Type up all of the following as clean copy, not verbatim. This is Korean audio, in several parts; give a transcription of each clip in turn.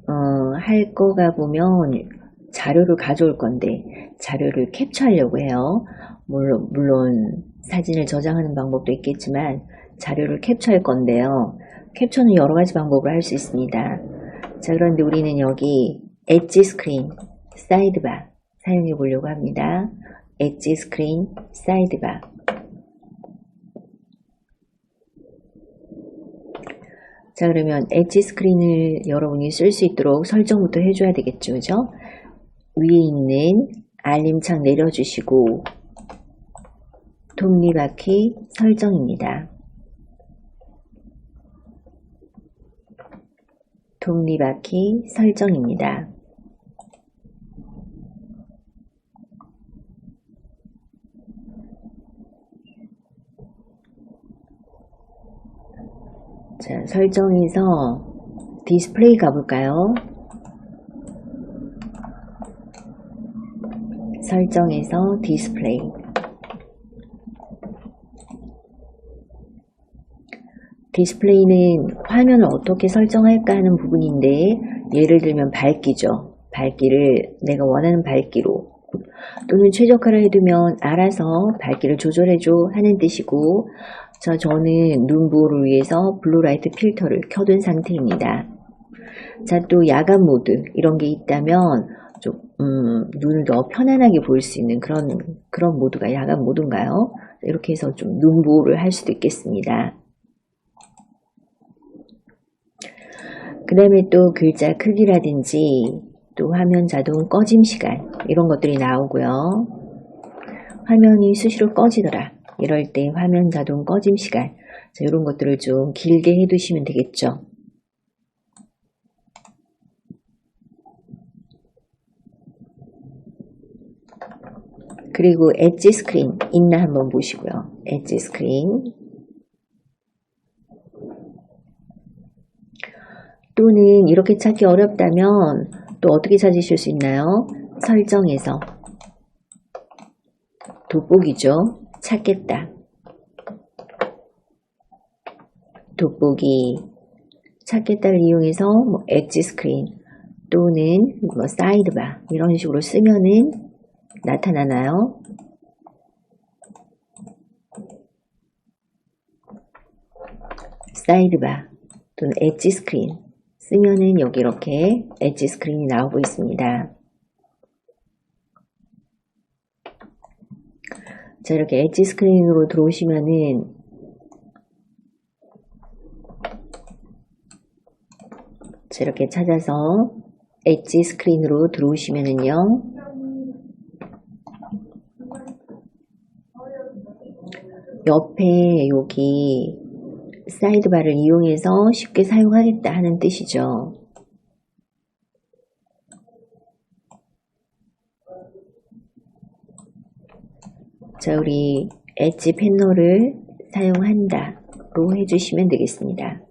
할 거가 보면 자료를 가져올 건데 자료를 캡처하려고 해요. 물론 사진을 저장하는 방법도 있겠지만 자료를 캡처할 건데요. 캡처는 여러 가지 방법으로 할 수 있습니다. 자, 그런데 우리는 여기 엣지 스크린, 사이드바 사용해 보려고 합니다. 엣지 스크린, 사이드바. 자, 그러면 엣지 스크린을 여러분이 쓸 수 있도록 설정부터 해줘야 되겠죠, 그죠? 위에 있는 알림창 내려주시고 톱니바퀴 설정입니다. 톱니바퀴 설정입니다. 자, 설정에서 디스플레이 가볼까요? 설정에서 디스플레이. 디스플레이는 화면을 어떻게 설정할까 하는 부분인데, 예를 들면 밝기죠. 밝기를 내가 원하는 밝기로 또는 최적화를 해두면 알아서 밝기를 조절해줘 하는 뜻이고, 저는 눈보호를 위해서 블루라이트 필터를 켜둔 상태입니다. 자, 또 야간 모드 이런 게 있다면 좀 눈을 더 편안하게 보일 수 있는 그런 모드가 야간 모드인가요? 이렇게 해서 좀 눈보호를 할 수도 있겠습니다. 그 다음에 또 글자 크기라든지 또 화면 자동 꺼짐 시간 이런 것들이 나오고요. 화면이 수시로 꺼지더라. 이럴 때 화면 자동 꺼짐 시간, 자, 이런 것들을 좀 길게 해두시면 되겠죠. 그리고 엣지 스크린 있나 한번 보시고요. 엣지 스크린. 또는 이렇게 찾기 어렵다면 또 어떻게 찾으실 수 있나요? 설정에서 돋보기죠. 찾겠다. 돋보기 찾겠다를 이용해서 엣지 스크린 또는 사이드바 이런 식으로 쓰면은 나타나나요? 사이드바 또는 엣지 스크린 쓰면은 여기 이렇게 엣지 스크린이 나오고 있습니다. 자, 이렇게 엣지 스크린으로 들어오시면은 자, 이렇게 찾아서 엣지 스크린으로 들어오시면은요. 옆에 여기 사이드바를 이용해서 쉽게 사용하겠다 하는 뜻이죠. 자, 우리 엣지 패널을 사용한다로 해주시면 되겠습니다.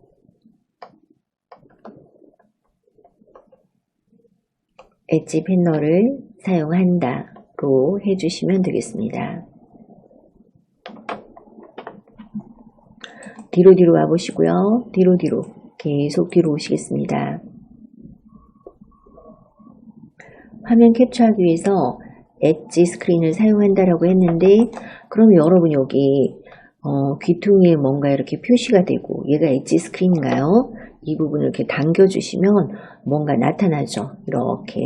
엣지 패널을 사용한다로 해주시면 되겠습니다. 뒤로 와보시고요. 뒤로 계속 뒤로 오시겠습니다. 화면 캡처하기 위해서 엣지 스크린을 사용한다라고 했는데, 그러면 여러분 여기 귀퉁이에 뭔가 이렇게 표시가 되고 얘가 엣지 스크린인가요? 이 부분을 이렇게 당겨주시면 뭔가 나타나죠. 이렇게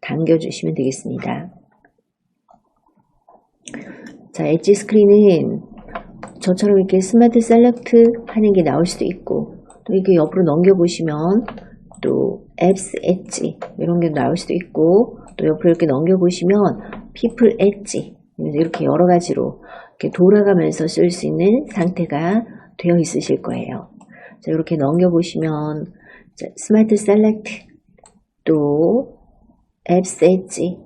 당겨주시면 되겠습니다. 자, 엣지 스크린은 저처럼 이렇게 스마트 셀렉트 하는 게 나올 수도 있고, 또 이렇게 옆으로 넘겨보시면 또 앱스 엣지 이런 게 나올 수도 있고, 또 옆으로 이렇게 넘겨보시면 피플 엣지 이렇게 여러 가지로 이렇게 돌아가면서 쓸 수 있는 상태가 되어 있으실 거예요. 자, 이렇게 넘겨보시면 스마트 셀렉트 또 앱스 엣지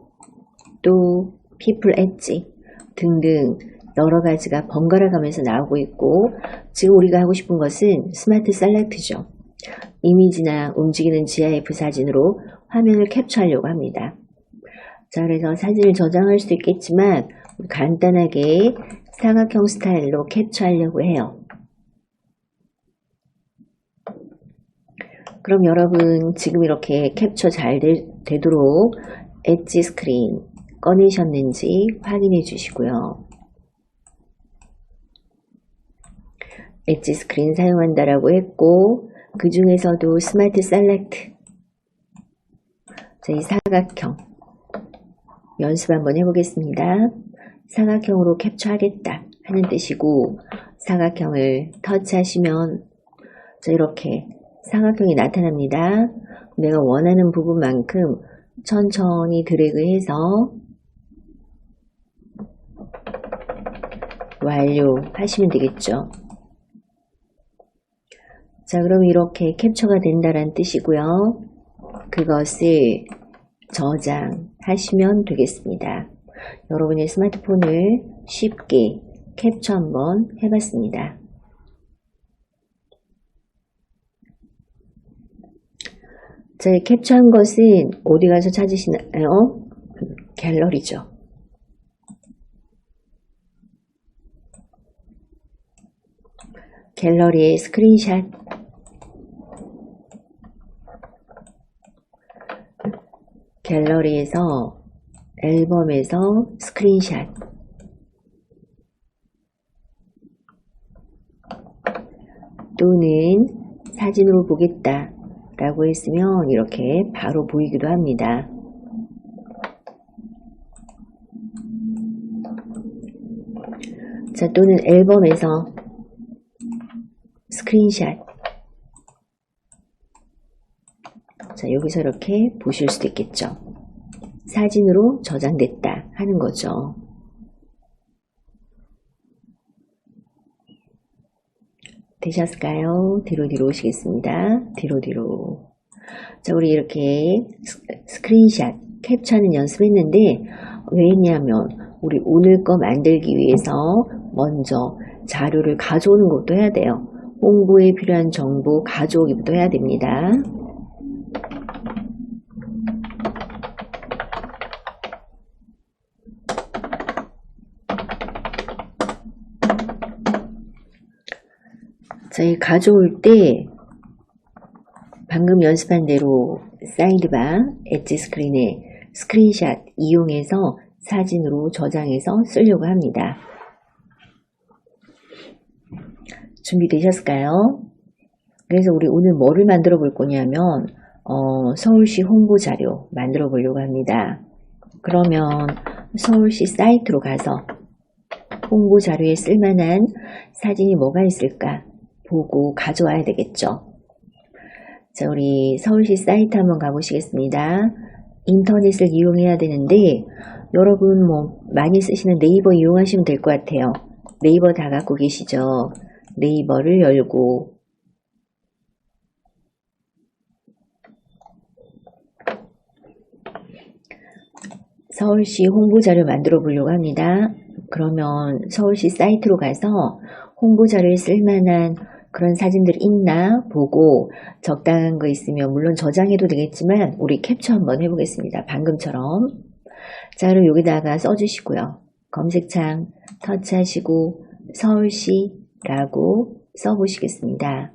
또 피플 엣지 등등 여러 가지가 번갈아 가면서 나오고 있고, 지금 우리가 하고 싶은 것은 스마트 셀렉트죠. 이미지나 움직이는 GIF 사진으로 화면을 캡처하려고 합니다. 자, 그래서 사진을 저장할 수도 있겠지만 간단하게 사각형 스타일로 캡처하려고 해요. 그럼 여러분 지금 이렇게 캡처 잘 되도록 엣지 스크린 꺼내셨는지 확인해 주시고요. 엣지 스크린 사용한다라고 했고, 그 중에서도 스마트 셀렉트, 이 사각형 연습 한번 해보겠습니다. 사각형으로 캡처하겠다 하는 뜻이고, 사각형을 터치하시면 이렇게 사각형이 나타납니다. 내가 원하는 부분만큼 천천히 드래그해서 완료하시면 되겠죠. 자, 그럼 이렇게 캡처가 된다는 뜻이고요. 그것을 저장하시면 되겠습니다. 여러분의 스마트폰을 쉽게 캡처 한번 해봤습니다. 자, 캡처한 것은 어디 가서 찾으시나요? 갤러리죠. 갤러리의 스크린샷, 갤러리에서 앨범에서 스크린샷, 또는 사진으로 보겠다 라고 했으면 이렇게 바로 보이기도 합니다. 자, 또는 앨범에서 스크린샷. 자, 여기서 이렇게 보실 수도 있겠죠. 사진으로 저장됐다 하는 거죠. 되셨을까요? 뒤로 오시겠습니다. 뒤로. 자, 우리 이렇게 스크린샷 캡처하는 연습했는데, 왜 했냐면 우리 오늘 거 만들기 위해서 먼저 자료를 가져오는 것도 해야 돼요. 홍보에 필요한 정보 가져오기부터 해야 됩니다. 자, 이 가져올 때 방금 연습한 대로 사이드바, 엣지 스크린에 스크린샷 이용해서 사진으로 저장해서 쓰려고 합니다. 준비되셨을까요? 그래서 우리 오늘 뭐를 만들어 볼 거냐면 서울시 홍보 자료 만들어 보려고 합니다. 그러면 서울시 사이트로 가서 홍보 자료에 쓸만한 사진이 뭐가 있을까 보고 가져와야 되겠죠. 자, 우리 서울시 사이트 한번 가보시겠습니다. 인터넷을 이용해야 되는데 여러분 많이 쓰시는 네이버 이용하시면 될 것 같아요. 네이버 다 갖고 계시죠? 네이버를 열고 서울시 홍보자료 만들어 보려고 합니다. 그러면 서울시 사이트로 가서 홍보자료에 쓸만한 그런 사진들이 있나 보고 적당한 거 있으면 물론 저장해도 되겠지만 우리 캡처 한번 해보겠습니다. 방금처럼. 자, 그럼 여기다가 써주시고요. 검색창 터치하시고 서울시라고 써보시겠습니다.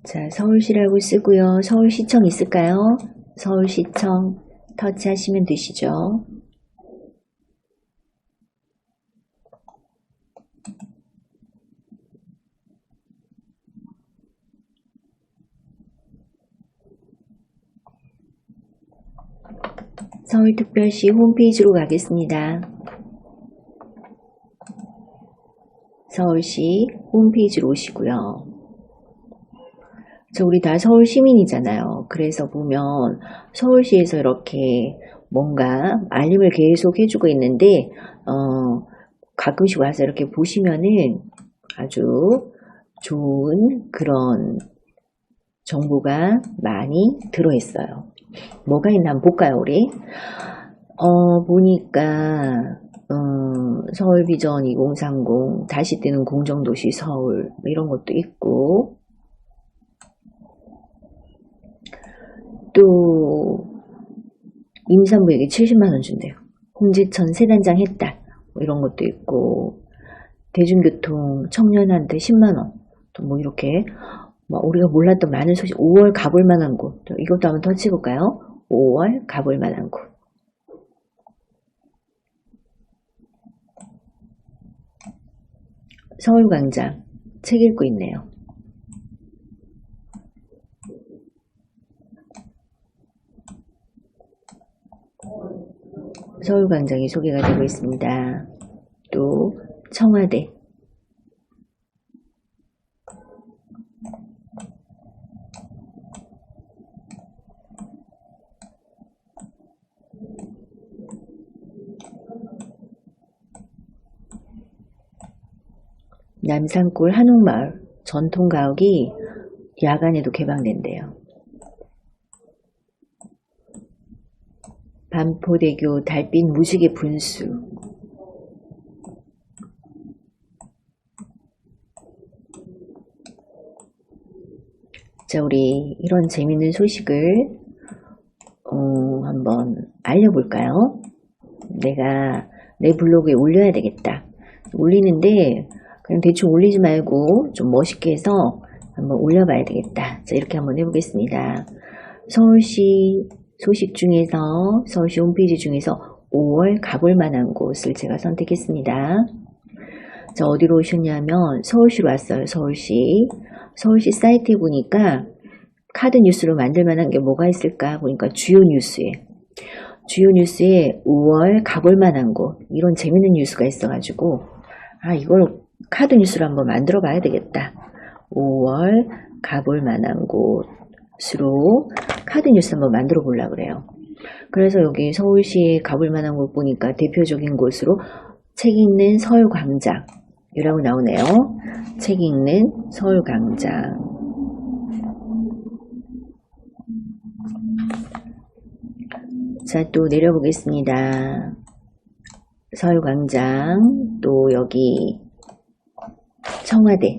자, 서울시라고 쓰고요. 서울시청 있을까요? 서울시청 터치하시면 되시죠. 서울특별시 홈페이지로 가겠습니다. 서울시 홈페이지로 오시고요. 우리 다 서울 시민이잖아요. 그래서 보면 서울시에서 이렇게 뭔가 알림을 계속 해주고 있는데 가끔씩 와서 이렇게 보시면은 아주 좋은 그런 정보가 많이 들어있어요. 뭐가 있나 한번 볼까요, 우리? 보니까 서울비전 2030 다시 뜨는 공정도시 서울 이런 것도 있고, 또 임산부에게 70만원 준대요. 홍지천 세단장 했다. 뭐 이런 것도 있고, 대중교통 청년한테 10만원. 또 뭐 이렇게, 우리가 몰랐던 많은 소식, 5월 가볼 만한 곳. 이것도 한번 터치해볼까요? 5월 가볼 만한 곳. 서울광장. 책 읽고 있네요. 서울광장이 소개가 되고 있습니다. 또 청와대. 남산골 한옥마을 전통가옥이 야간에도 개방된대요. 반포대교 달빛 무지개 분수. 자, 우리 이런 재밌는 소식을 한번 알려볼까요? 내가 내 블로그에 올려야 되겠다. 올리는데 그냥 대충 올리지 말고 좀 멋있게 해서 한번 올려봐야 되겠다. 자, 이렇게 한번 해보겠습니다. 서울시 소식 중에서, 서울시 홈페이지 중에서 5월 가볼 만한 곳을 제가 선택했습니다. 자, 어디로 오셨냐면 서울시로 왔어요. 서울시 사이트에 보니까 카드 뉴스로 만들 만한 게 뭐가 있을까 보니까 주요 뉴스에 5월 가볼 만한 곳, 이런 재밌는 뉴스가 있어가지고 이걸 카드 뉴스로 한번 만들어 봐야 되겠다. 5월 가볼 만한 곳으로 카드 뉴스 한번 만들어 보려고 그래요. 그래서 여기 서울시에 가볼 만한 곳 보니까 대표적인 곳으로 책 읽는 서울광장이라고 나오네요. 책 읽는 서울광장. 자, 또 내려보겠습니다. 서울광장, 또 여기 청와대.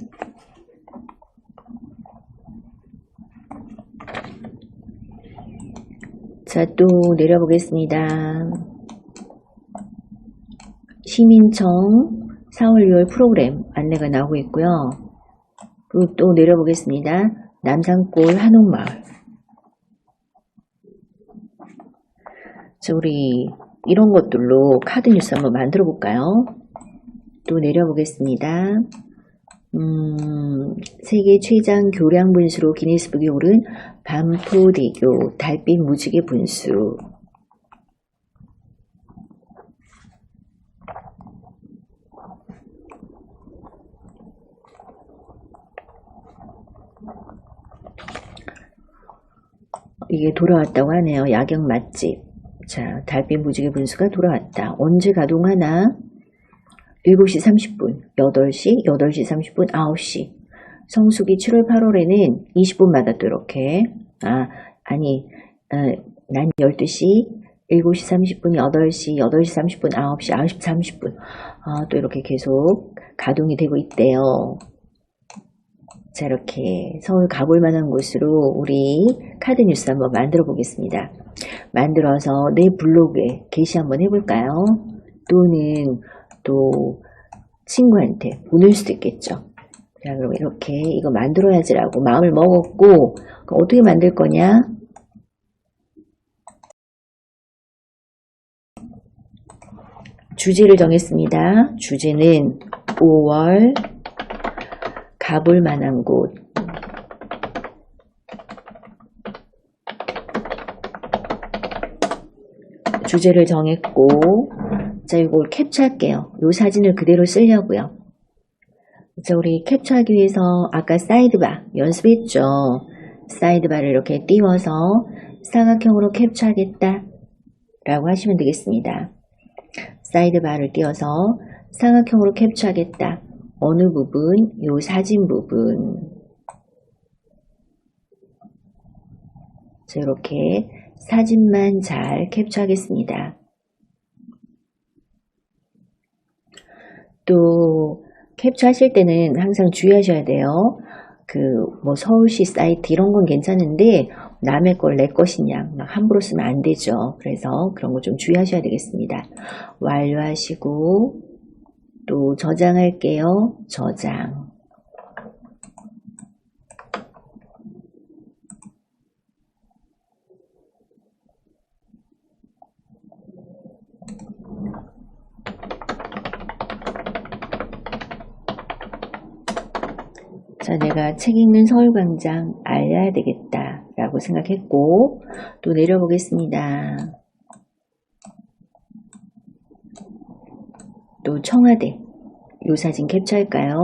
자, 또 내려보겠습니다. 시민청 4월 6월 프로그램 안내가 나오고 있고요. 그리고 또 내려보겠습니다. 남산골 한옥마을. 자, 우리 이런 것들로 카드 뉴스 한번 만들어 볼까요? 또 내려보겠습니다. 세계 최장 교량 분수로 기네스북에 오른 반포대교 달빛 무지개 분수. 이게 돌아왔다고 하네요. 야경 맛집. 자, 달빛 무지개 분수가 돌아왔다. 언제 가동하나? 7시 30분, 8시, 8시 30분, 9시. 성수기 7월 8월에는 20분마다 또 이렇게, 난 12시, 7시 30분, 8시, 8시 30분, 9시, 9시 30분. 또 이렇게 계속 가동이 되고 있대요. 자, 이렇게 서울 가볼 만한 곳으로 우리 카드 뉴스 한번 만들어 보겠습니다. 만들어서 내 블로그에 게시 한번 해볼까요? 또는 또 친구한테 보낼 수도 있겠죠. 자, 그럼 이렇게 이거 만들어야지라고 마음을 먹었고, 어떻게 만들 거냐? 주제를 정했습니다. 주제는 5월 가볼 만한 곳. 주제를 정했고, 자, 이걸 캡처할게요. 이 사진을 그대로 쓰려고요. 자, 우리 캡처하기 위해서 아까 사이드바 연습했죠. 사이드바를 이렇게 띄워서 사각형으로 캡처하겠다 라고 하시면 되겠습니다. 사이드바를 띄워서 사각형으로 캡처하겠다. 어느 부분? 요 사진 부분. 자, 이렇게 사진만 잘 캡처하겠습니다. 또 캡처하실 때는 항상 주의하셔야 돼요. 뭐 서울시 사이트 이런 건 괜찮은데 남의 걸 내 것인 양 막 함부로 쓰면 안 되죠. 그래서 그런 거 좀 주의하셔야 되겠습니다. 완료하시고 또 저장할게요. 저장. 자, 내가 책 읽는 서울광장 알려야 되겠다 라고 생각했고 또 내려보겠습니다. 또 청와대 이 사진 캡처할까요?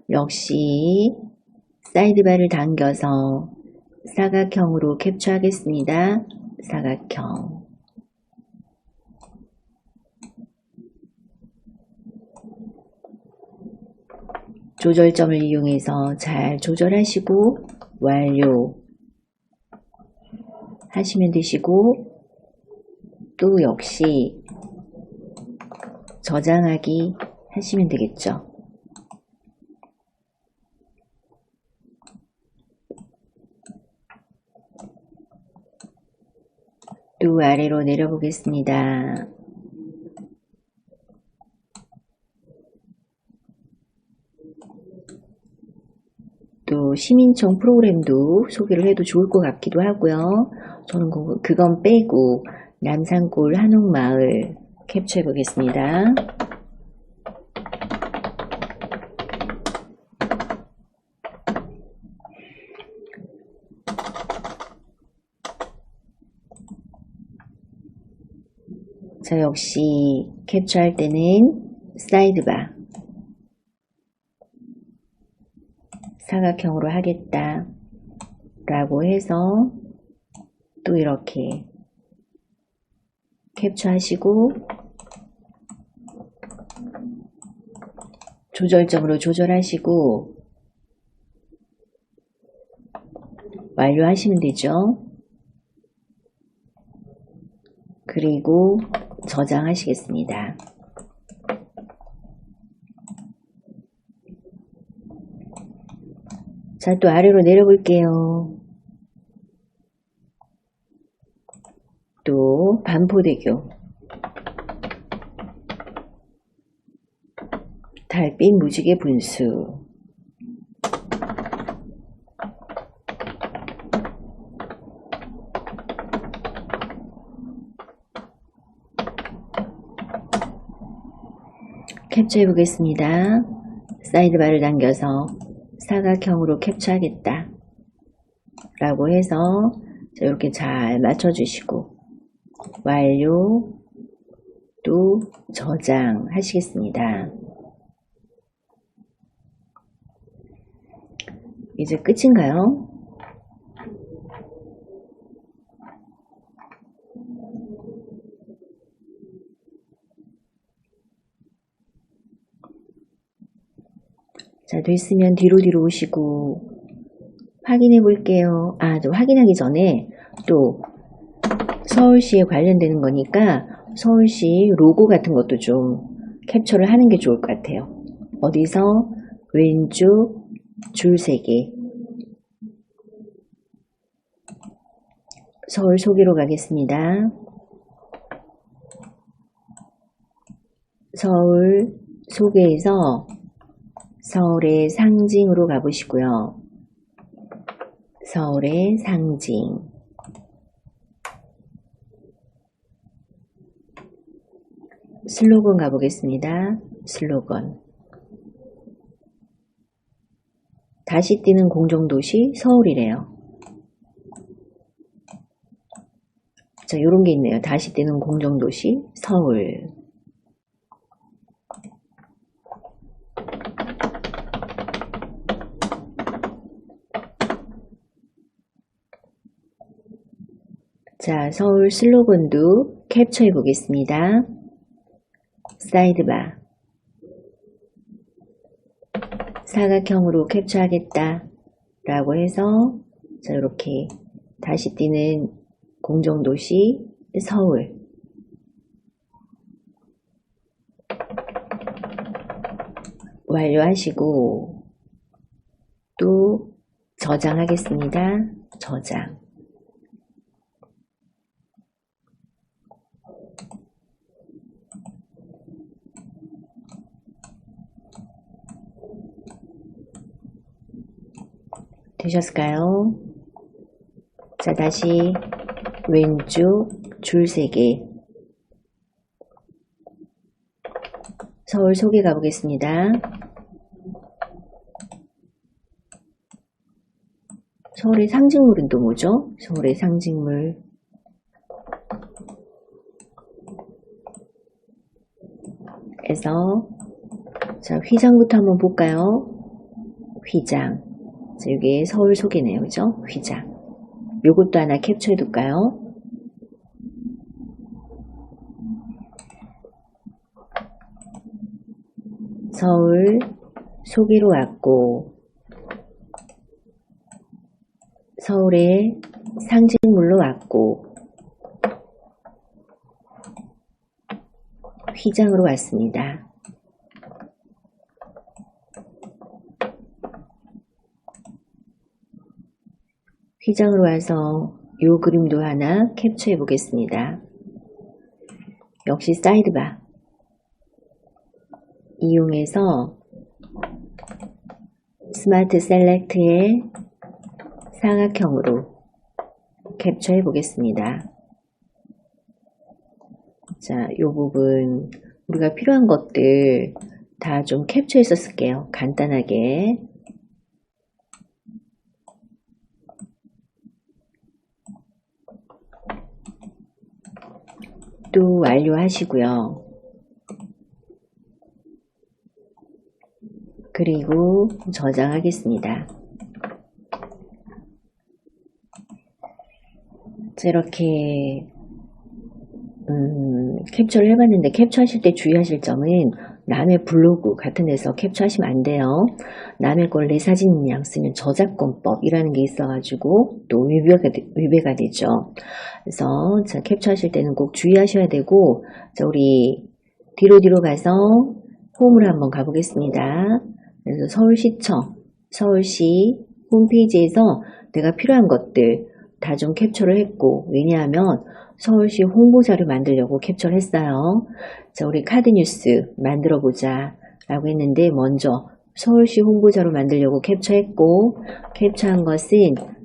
역시 사이드바를 당겨서 사각형으로 캡처하겠습니다. 사각형. 조절점을 이용해서 잘 조절하시고 완료 하시면 되시고 또 역시 저장하기 하시면 되겠죠. 또 아래로 내려보겠습니다. 또 시민청 프로그램도 소개를 해도 좋을 것 같기도 하고요. 저는 그건 빼고 남산골 한옥마을 캡처해 보겠습니다. 자, 역시 캡처할 때는 사이드바 사각형으로 하겠다 라고 해서 또 이렇게 캡처하시고 조절점으로 조절하시고 완료하시면 되죠. 그리고 저장하시겠습니다. 자, 또 아래로 내려볼게요. 또 반포대교 달빛 무지개 분수 캡처해 보겠습니다. 사이드바를 당겨서 사각형으로 캡처하겠다 라고 해서 이렇게 잘 맞춰주시고 완료 또 저장 하시겠습니다. 이제 끝인가요? 자, 됐으면 뒤로 오시고 확인해 볼게요. 좀 확인하기 전에 또 서울시에 관련되는 거니까 서울시 로고 같은 것도 좀 캡처를 하는 게 좋을 것 같아요. 어디서 왼쪽 줄 3개 서울 소개로 가겠습니다. 서울 소개에서 서울의 상징으로 가보시고요. 서울의 상징 슬로건 가보겠습니다. 슬로건 다시 뛰는 공정도시 서울이래요. 자, 요런 게 있네요. 다시 뛰는 공정도시 서울. 자, 서울 슬로건도 캡처해 보겠습니다. 사이드바 사각형으로 캡처하겠다 라고 해서 자, 이렇게 다시 뛰는 공정도시 서울 완료하시고 또 저장하겠습니다. 저장. 되셨을까요? 자, 다시 왼쪽 줄 3개. 서울 소개 가보겠습니다. 서울의 상징물은 또 뭐죠? 서울의 상징물. 에서 자, 휘장부터 한번 볼까요? 휘장. 자, 이게 서울 소개네요. 그죠? 휘장. 요것도 하나 캡처해 둘까요? 서울 소개로 왔고 서울의 상징물로 왔고 휘장으로 왔습니다. 휘장으로 와서 요 그림도 하나 캡처해 보겠습니다. 역시 사이드바 이용해서 스마트 셀렉트의 사각형으로 캡처해 보겠습니다. 자, 요 부분 우리가 필요한 것들 다 좀 캡처해서 쓸게요. 간단하게. 또 완료하시고요. 그리고 저장하겠습니다. 자, 이렇게 캡처를 해봤는데 캡처하실 때 주의하실 점은 남의 블로그 같은 데서 캡처하시면 안 돼요. 남의 걸 내 사진양 쓰면 저작권법이라는 게 있어가지고 또 위배가 되죠. 그래서 자, 캡처하실 때는 꼭 주의하셔야 되고, 자, 우리 뒤로 가서 홈으로 한번 가보겠습니다. 그래서 서울시청, 서울시 홈페이지에서 내가 필요한 것들 다 좀 캡처를 했고, 왜냐하면 서울시 홍보자료 만들려고 캡처를 했어요. 자, 우리 카드뉴스 만들어 보자 라고 했는데 먼저 서울시 홍보자료 만들려고 캡처했고, 캡처한 것은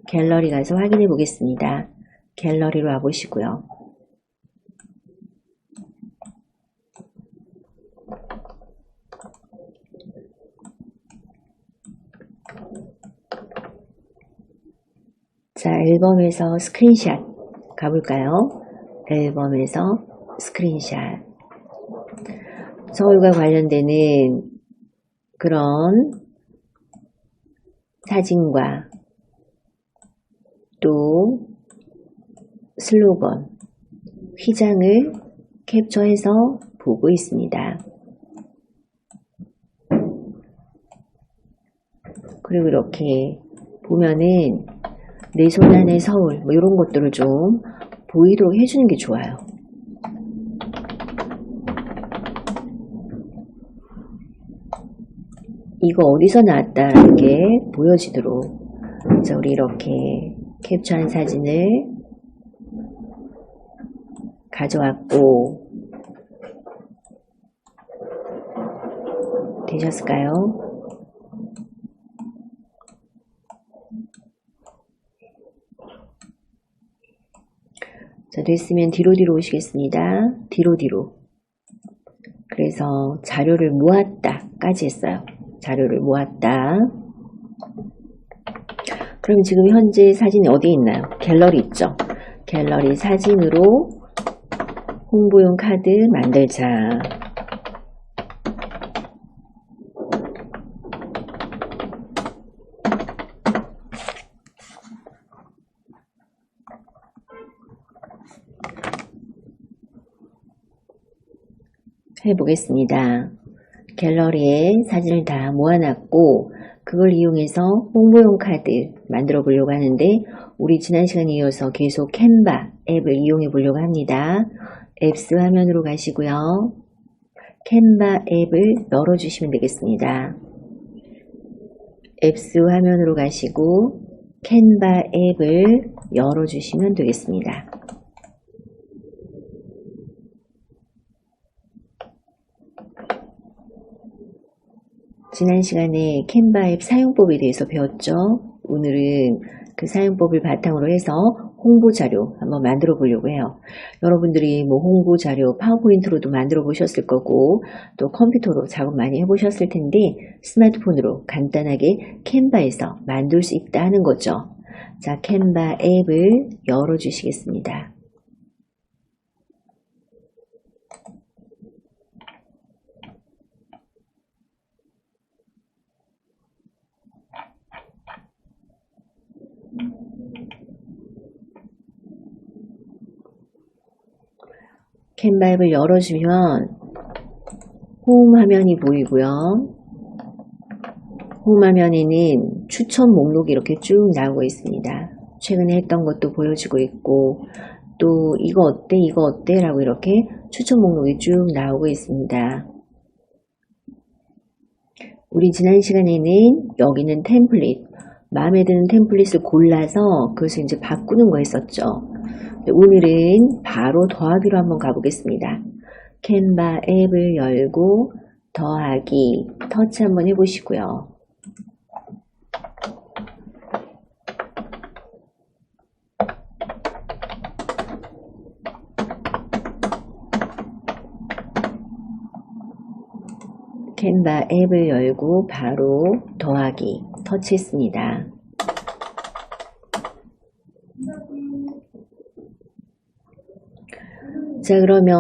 갤러리 가서 확인해 보겠습니다. 갤러리로 와보시고요. 자, 앨범에서 스크린샷 가볼까요? 앨범에서 스크린샷. 서울과 관련되는 그런 사진과 또 슬로건, 휘장을 캡처해서 보고 있습니다. 그리고 이렇게 보면은 내 손안의 서울 뭐 이런 것들을 좀 보이도록 해주는 게 좋아요. 이거 어디서 나왔다라는 게 보여지도록 자, 우리 이렇게 캡처한 사진을 가져왔고 되셨을까요? 자, 됐으면 뒤로 오시겠습니다. 뒤로. 그래서 자료를 모았다 까지 했어요. 자료를 모았다. 그럼 지금 현재 사진이 어디에 있나요? 갤러리 있죠? 갤러리 사진으로 홍보용 카드 만들자. 해보겠습니다. 갤러리에 사진을 다 모아놨고 그걸 이용해서 홍보용 카드 만들어 보려고 하는데 우리 지난 시간에 이어서 계속 캔바 앱을 이용해 보려고 합니다. 앱스 화면으로 가시고요. 캔바 앱을 열어주시면 되겠습니다. 앱스 화면으로 가시고 캔바 앱을 열어주시면 되겠습니다. 지난 시간에 캔바 앱 사용법에 대해서 배웠죠. 오늘은 그 사용법을 바탕으로 해서 홍보 자료 한번 만들어 보려고 해요. 여러분들이 뭐 홍보 자료 파워포인트로도 만들어 보셨을 거고 또 컴퓨터로 작업 많이 해보셨을 텐데 스마트폰으로 간단하게 캔바에서 만들 수 있다는 거죠. 자, 캔바 앱을 열어 주시겠습니다. 캔바 앱을 열어주면 홈 화면이 보이고요. 홈 화면에는 추천 목록이 이렇게 쭉 나오고 있습니다. 최근에 했던 것도 보여지고 있고 또 이거 어때 이거 어때 라고 이렇게 추천 목록이 쭉 나오고 있습니다. 우리 지난 시간에는 여기는 템플릿, 마음에 드는 템플릿을 골라서 그것을 이제 바꾸는 거 했었죠. 오늘은 바로 더하기로 한번 가보겠습니다. 캔바 앱을 열고 더하기 터치 한번 해보시고요. 캔바 앱을 열고 바로 더하기 터치했습니다. 자, 그러면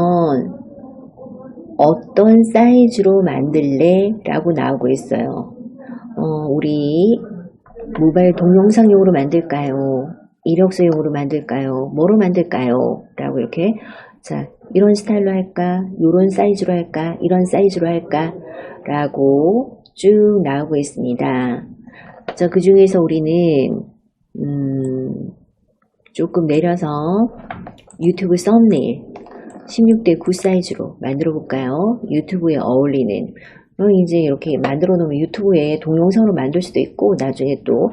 어떤 사이즈로 만들래? 라고 나오고 있어요. 우리 모바일 동영상용으로 만들까요? 이력서용으로 만들까요? 뭐로 만들까요? 라고 이렇게 자, 이런 스타일로 할까? 이런 사이즈로 할까? 이런 사이즈로 할까? 라고 쭉 나오고 있습니다. 자, 그 중에서 우리는 조금 내려서 유튜브 썸네일 16대 9 사이즈로 만들어 볼까요? 유튜브에 어울리는 이제 이렇게 만들어 놓으면 유튜브에 동영상으로 만들 수도 있고 나중에 또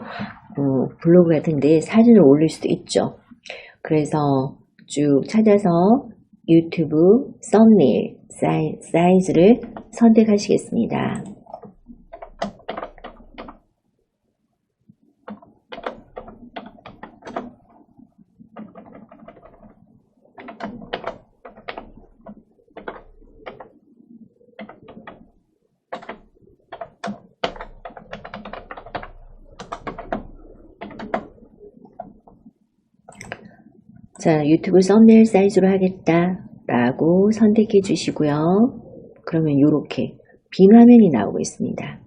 블로그 같은데 사진을 올릴 수도 있죠. 그래서 쭉 찾아서 유튜브 썸네일 사이즈를 선택하시겠습니다. 자, 유튜브 썸네일 사이즈로 하겠다 라고 선택해 주시고요. 그러면 이렇게 빈 화면이 나오고 있습니다.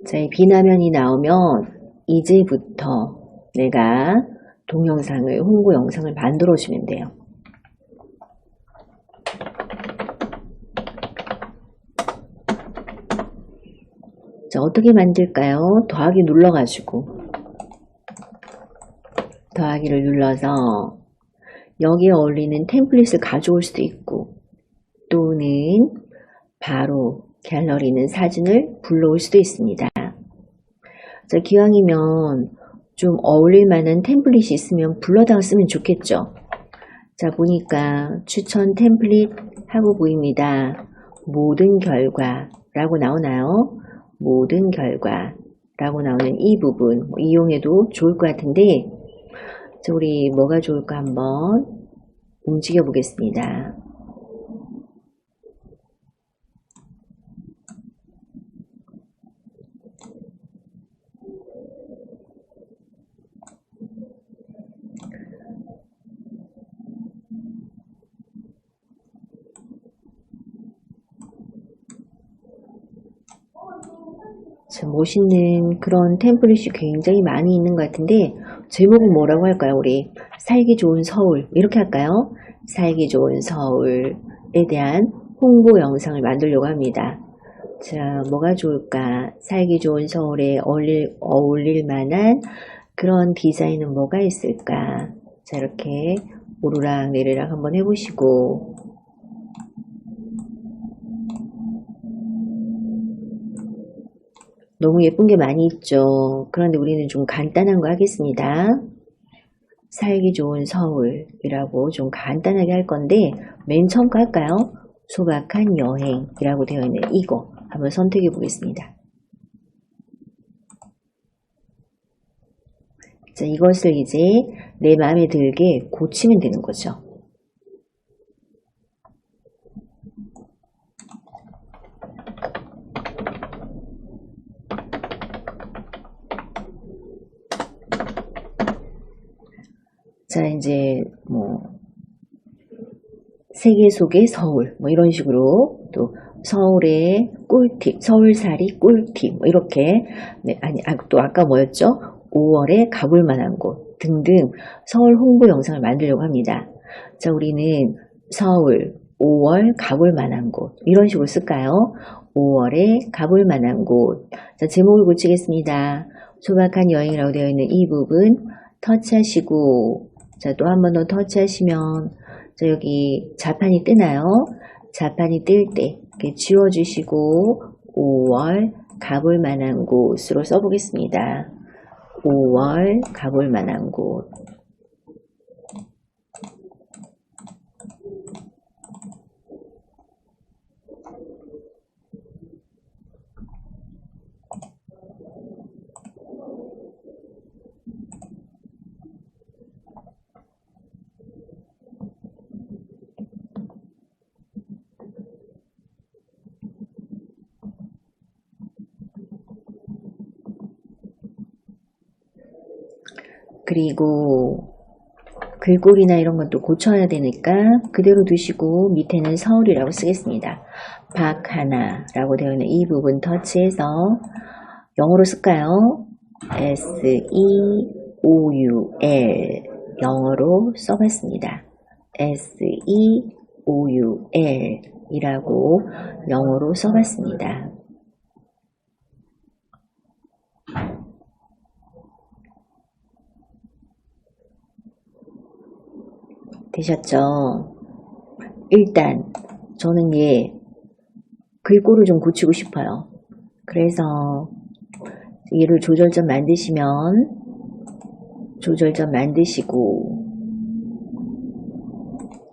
자, 이 빈 화면이 나오면 이제부터 내가 동영상을, 홍보 영상을 만들어 주면 돼요. 자, 어떻게 만들까요? 더하기 눌러가지고 더하기를 눌러서 여기에 어울리는 템플릿을 가져올 수도 있고 또는 바로 갤러리는 사진을 불러올 수도 있습니다. 자, 기왕이면 좀 어울릴 만한 템플릿이 있으면 불러다가 쓰면 좋겠죠. 자, 보니까 추천 템플릿 하고 보입니다. 모든 결과라고 나오나요? 모든 결과라고 나오는 이 부분 이용해도 좋을 것 같은데 자, 우리 뭐가 좋을까 한번 움직여 보겠습니다. 참 멋있는 그런 템플릿이 굉장히 많이 있는 것 같은데 제목은 뭐라고 할까요? 우리 살기 좋은 서울 이렇게 할까요? 살기 좋은 서울에 대한 홍보 영상을 만들려고 합니다. 자, 뭐가 좋을까? 살기 좋은 서울에 어울릴 만한 그런 디자인은 뭐가 있을까? 자, 이렇게 오르락 내리락 한번 해보시고, 너무 예쁜 게 많이 있죠. 그런데 우리는 좀 간단한 거 하겠습니다. 살기 좋은 서울이라고 좀 간단하게 할 건데, 맨 처음 거 할까요? 소박한 여행이라고 되어 있는 이거 한번 선택해 보겠습니다. 자, 이것을 이제 내 마음에 들게 고치면 되는 거죠. 자, 이제 세계 속의 서울 이런 식으로 또 서울의 꿀팁, 서울살이 꿀팁 이렇게 또 아까 뭐였죠? 5월에 가볼 만한 곳 등등 서울 홍보 영상을 만들려고 합니다. 자, 우리는 서울 5월 가볼 만한 곳 이런 식으로 쓸까요? 5월에 가볼 만한 곳. 자, 제목을 고치겠습니다. 소박한 여행이라고 되어 있는 이 부분 터치하시고, 자, 또 한 번 더 터치하시면 자, 여기 자판이 뜨나요? 자판이 뜰 때 이렇게 지워주시고 5월 가볼 만한 곳으로 써보겠습니다. 5월 가볼 만한 곳. 그리고 글꼴이나 이런 것도 고쳐야 되니까 그대로 두시고 밑에는 서울이라고 쓰겠습니다. 박하나라고 되어 있는 이 부분 터치해서 영어로 쓸까요? SEOUL 영어로 써봤습니다. SEOUL 이라고 영어로 써봤습니다. 되셨죠? 일단 저는 글꼴을 좀 고치고 싶어요. 그래서 얘를 조절점 만드시면 조절점 만드시고,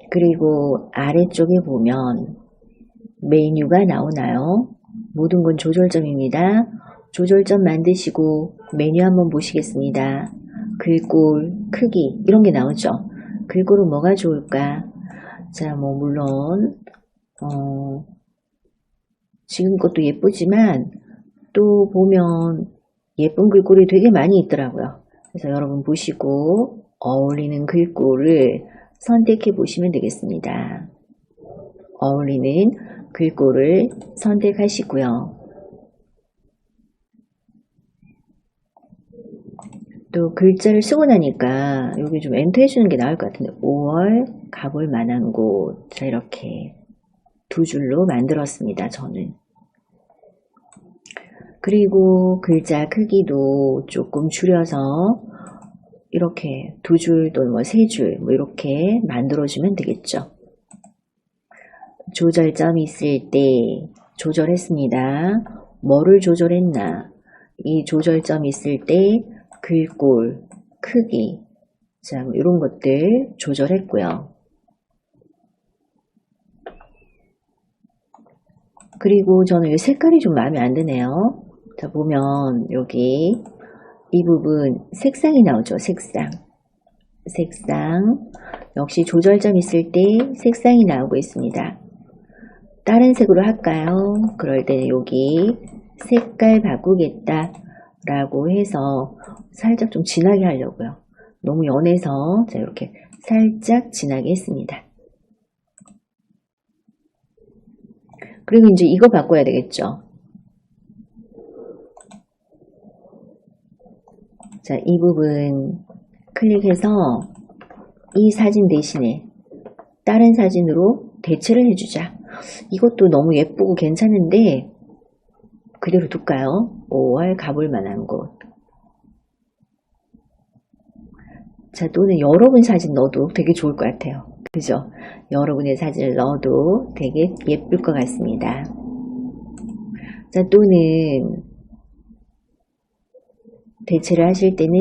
그리고 아래쪽에 보면 메뉴가 나오나요? 모든 건 조절점입니다. 조절점 만드시고 메뉴 한번 보시겠습니다. 글꼴, 크기 이런 게 나오죠. 글꼴은 뭐가 좋을까? 자, 물론 지금 것도 예쁘지만 또 보면 예쁜 글꼴이 되게 많이 있더라고요. 그래서 여러분 보시고 어울리는 글꼴을 선택해 보시면 되겠습니다. 어울리는 글꼴을 선택하시고요. 또 글자를 쓰고 나니까 여기 좀 엔터 해주는 게 나을 것 같은데 5월 가볼 만한 곳. 자, 이렇게 두 줄로 만들었습니다. 저는. 그리고 글자 크기도 조금 줄여서 이렇게 두 줄 또는 세 줄 이렇게 만들어주면 되겠죠. 조절점이 있을 때 조절했습니다. 뭐를 조절했나? 이 조절점이 있을 때 글꼴, 크기, 자, 이런 것들 조절했고요. 그리고 저는 이 색깔이 좀 마음에 안 드네요. 자, 보면 여기 이 부분 색상이 나오죠. 색상. 역시 조절점 있을 때 색상이 나오고 있습니다. 다른 색으로 할까요? 그럴 때는 여기 색깔 바꾸겠다 라고 해서 살짝 좀 진하게 하려고요. 너무 연해서 자, 이렇게 살짝 진하게 했습니다. 그리고 이제 이거 바꿔야 되겠죠. 자, 이 부분 클릭해서 이 사진 대신에 다른 사진으로 대체를 해주자. 이것도 너무 예쁘고 괜찮은데 그대로 둘까요? 5월 가볼 만한 곳. 자, 또는 여러분 사진 넣어도 되게 좋을 것 같아요. 그죠? 여러분의 사진을 넣어도 되게 예쁠 것 같습니다. 자, 또는 대체를 하실 때는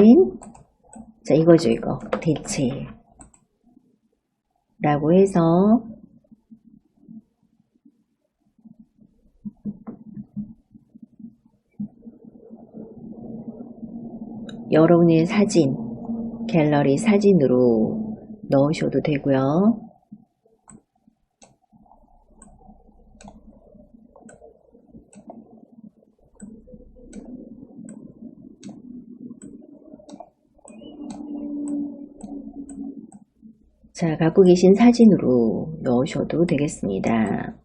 자, 이거죠, 이거. 대체 라고 해서 여러분의 사진, 갤러리 사진으로 넣으셔도 되고요. 자, 갖고 계신 사진으로 넣으셔도 되겠습니다.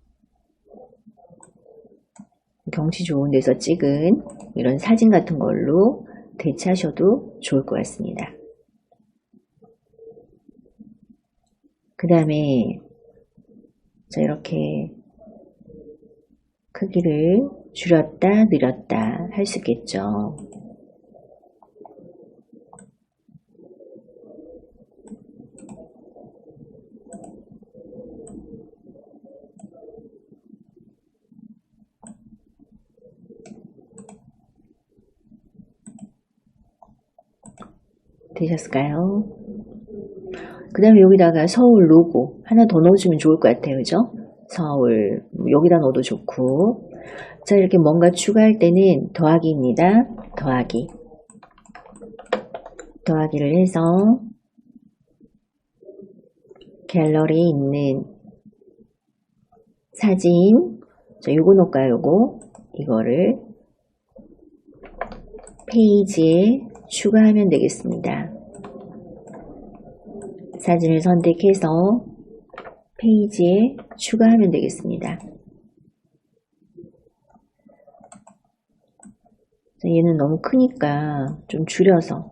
경치 좋은 데서 찍은 이런 사진 같은 걸로 대체하셔도 좋을 것 같습니다. 그 다음에 자, 이렇게 크기를 줄였다 늘렸다 할 수 있겠죠. 되셨을까요? 그 다음에 여기다가 서울 로고 하나 더 넣어주면 좋을 것 같아요. 그죠? 서울 여기다 넣어도 좋고. 자, 이렇게 뭔가 추가할 때는 더하기입니다. 더하기를 해서 갤러리에 있는 사진, 자, 요거 넣을까요? 요거 이거를 페이지에 추가하면 되겠습니다. 사진을 선택해서 페이지에 추가하면 되겠습니다. 자, 얘는 너무 크니까 좀 줄여서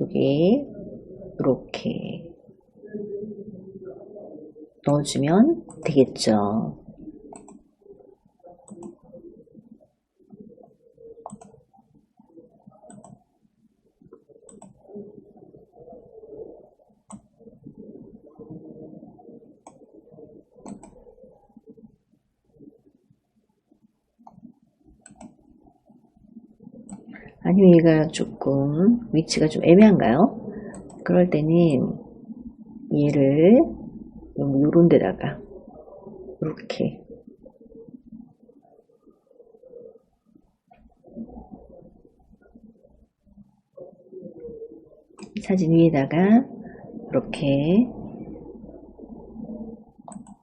여기 이렇게 넣어주면 되겠죠. 아니면 얘가 조금 위치가 좀 애매한가요? 그럴 때는 얘를 요런 데다가 이렇게 사진 위에다가 이렇게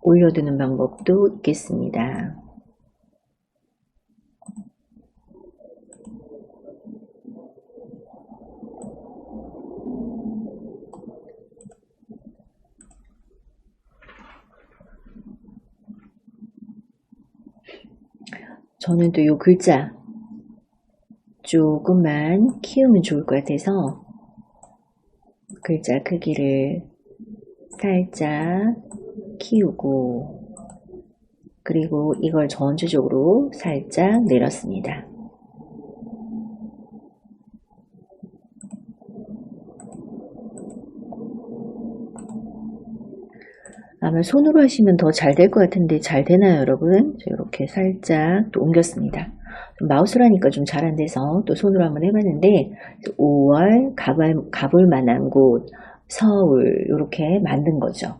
올려두는 방법도 있겠습니다. 저는 또 요 글자 조금만 키우면 좋을 것 같아서 글자 크기를 살짝 키우고 그리고 이걸 전체적으로 살짝 내렸습니다. 아마 손으로 하시면 더 잘 될 것 같은데 잘 되나요, 여러분? 이렇게 살짝 또 옮겼습니다. 마우스로 하니까 좀 잘 안 돼서 또 손으로 한번 해봤는데 5월 가볼 만한 곳 서울 이렇게 만든 거죠.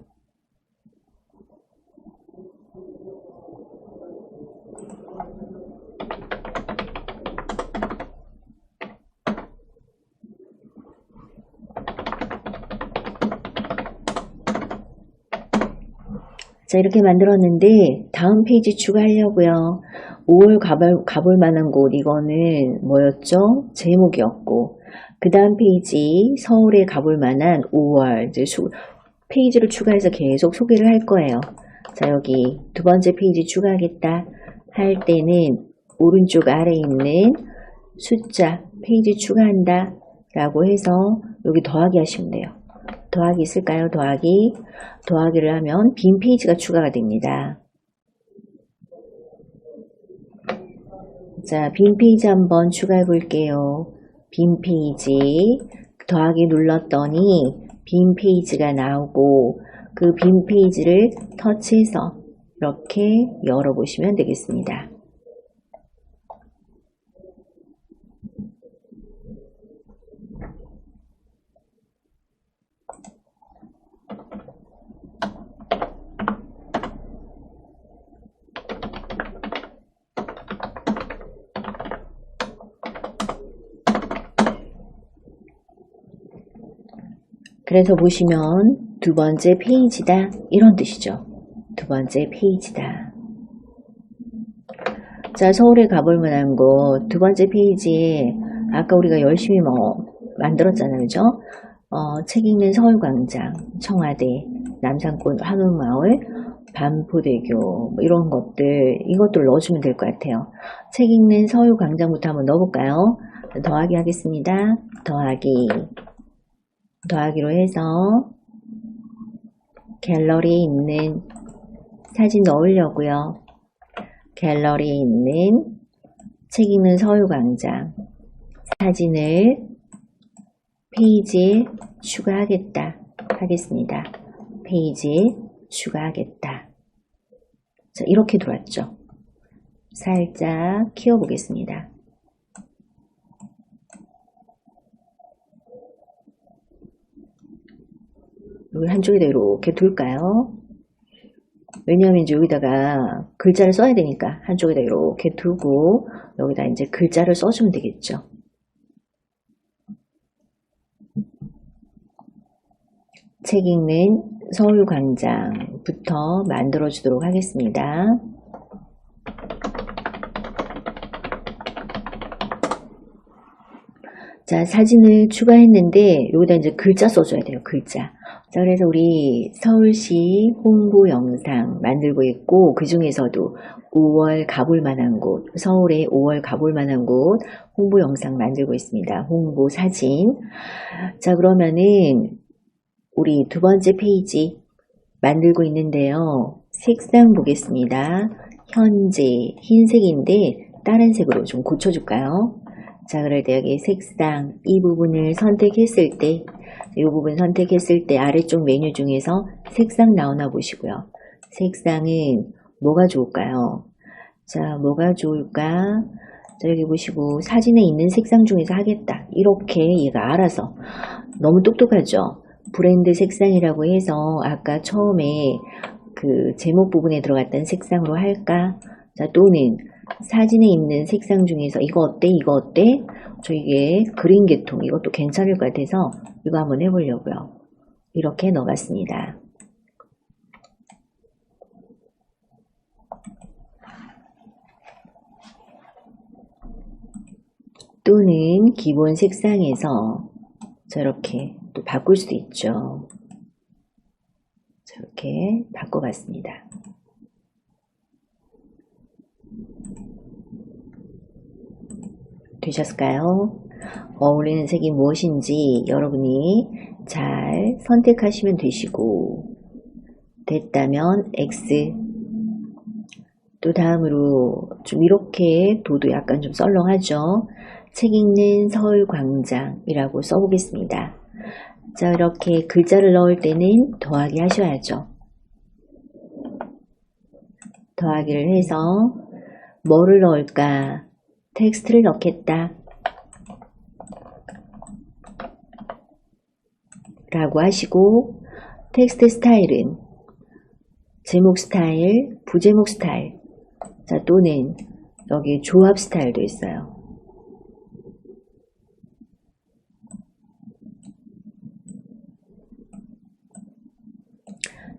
자, 이렇게 만들었는데 다음 페이지 추가하려고요. 5월 가볼 만한 곳 이거는 뭐였죠? 제목이었고 그 다음 페이지 서울에 가볼 만한 5월 이제 페이지를 추가해서 계속 소개를 할 거예요. 자, 여기 두 번째 페이지 추가하겠다 할 때는 오른쪽 아래에 있는 숫자 페이지 추가한다 라고 해서 여기 더하기 하시면 돼요. 더하기 있을까요? 더하기를 하면 빈 페이지가 추가가 됩니다. 자, 빈 페이지 한번 추가해 볼게요. 빈 페이지 더하기 눌렀더니 빈 페이지가 나오고 그 빈 페이지를 터치해서 이렇게 열어보시면 되겠습니다. 그래서 보시면 두 번째 페이지다 이런 뜻이죠. 두 번째 페이지다. 자, 서울에 가볼 만한 곳 두 번째 페이지에 아까 우리가 열심히 만들었잖아요. 그죠? 책 읽는 서울광장, 청와대, 남산골 한옥마을, 반포대교 이런 것들 이것들 넣어주면 될 것 같아요. 책 읽는 서울광장부터 한번 넣어볼까요? 더하기 하겠습니다. 더하기로 해서 갤러리에 있는 사진 넣으려고요. 갤러리에 있는 책 읽는 서울광장 사진을 페이지에 추가하겠다 하겠습니다. 페이지에 추가하겠다. 자, 이렇게 들어왔죠. 살짝 키워보겠습니다. 여기 한쪽에다 이렇게 둘까요? 왜냐하면 이제 여기다가 글자를 써야 되니까 한쪽에다 이렇게 두고 여기다 이제 글자를 써주면 되겠죠. 책 읽는 서울광장부터 만들어 주도록 하겠습니다. 자, 사진을 추가했는데 여기다 이제 글자 써줘야 돼요. 글자. 자, 그래서 우리 서울시 홍보 영상 만들고 있고 그 중에서도 5월 가볼 만한 곳, 서울에 5월 가볼 만한 곳 홍보 영상 만들고 있습니다. 홍보 사진. 자, 그러면은 우리 두 번째 페이지 만들고 있는데요. 색상 보겠습니다. 현재 흰색인데 다른 색으로 좀 고쳐줄까요? 자, 그럴 때 여기 색상 이 부분을 선택했을 때 이 부분 선택했을 때 아래쪽 메뉴 중에서 색상 나오나 보시고요. 색상은 뭐가 좋을까요? 자, 뭐가 좋을까? 자, 여기 보시고 사진에 있는 색상 중에서 하겠다. 이렇게 얘가 알아서 너무 똑똑하죠? 브랜드 색상이라고 해서 아까 처음에 그 제목 부분에 들어갔던 색상으로 할까? 자, 또는 사진에 있는 색상 중에서 이거 어때? 이거 어때? 저 이게 그린 계통 이것도 괜찮을 것 같아서 이거 한번 해보려고요. 이렇게 넣어봤습니다. 또는 기본 색상에서 저렇게 또 바꿀 수도 있죠. 저렇게 바꿔봤습니다. 되셨을까요? 어울리는 색이 무엇인지 여러분이 잘 선택하시면 되시고 됐다면 X 또 다음으로 좀 이렇게 도도 약간 좀 썰렁하죠. 책 읽는 서울광장이라고 써보겠습니다. 자, 이렇게 글자를 넣을 때는 더하기 하셔야죠. 더하기를 해서 뭐를 넣을까? 텍스트를 넣겠다 라고 하시고 텍스트 스타일은 제목 스타일, 부제목 스타일 자, 또는 여기 조합 스타일도 있어요.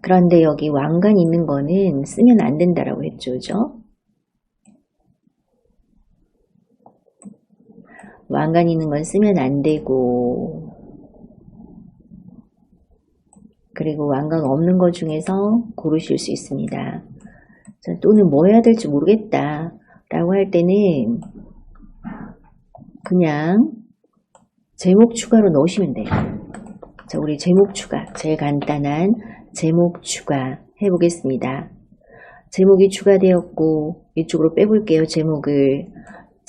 그런데 여기 왕관 있는 거는 쓰면 안 된다라고 했죠. 그죠? 왕관 있는 건 쓰면 안 되고 그리고 왕관 없는 것 중에서 고르실 수 있습니다. 자, 또는 뭐 해야 될지 모르겠다 라고 할 때는 그냥 제목 추가로 넣으시면 돼요. 자, 우리 제목 추가 제일 간단한 제목 추가 해보겠습니다. 제목이 추가되었고 이쪽으로 빼볼게요. 제목을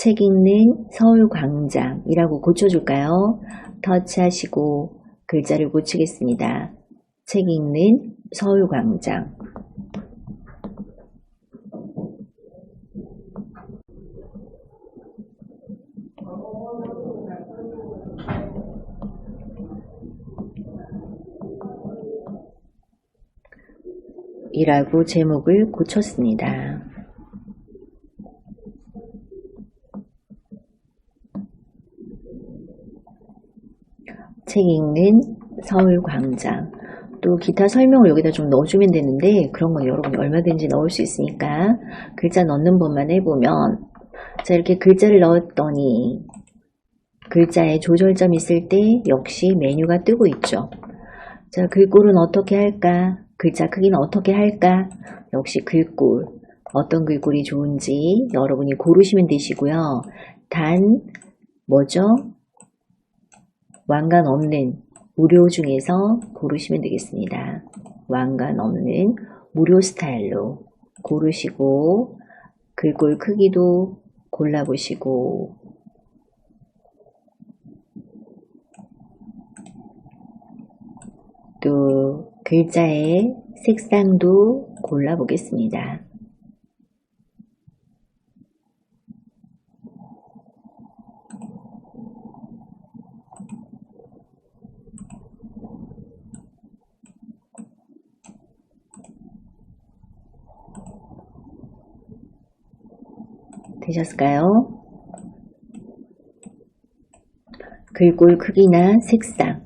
책 읽는 서울광장이라고 고쳐줄까요? 터치하시고 글자를 고치겠습니다. 책 읽는 서울광장. 이라고 제목을 고쳤습니다. 책 읽는 서울광장. 또 기타 설명을 여기다 좀 넣어주면 되는데 그런 건 여러분이 얼마든지 넣을 수 있으니까 글자 넣는 법만 해보면, 자, 이렇게 글자를 넣었더니 글자에 조절점 있을 때 역시 메뉴가 뜨고 있죠. 자, 글꼴은 어떻게 할까? 글자 크기는 어떻게 할까? 역시 글꼴. 어떤 글꼴이 좋은지 여러분이 고르시면 되시고요. 단, 뭐죠? 왕관 없는 무료 중에서 고르시면 되겠습니다. 왕관 없는 무료 스타일로 고르시고 글꼴 크기도 골라보시고 또 글자의 색상도 골라보겠습니다. 되셨을까요? 글꼴 크기나 색상,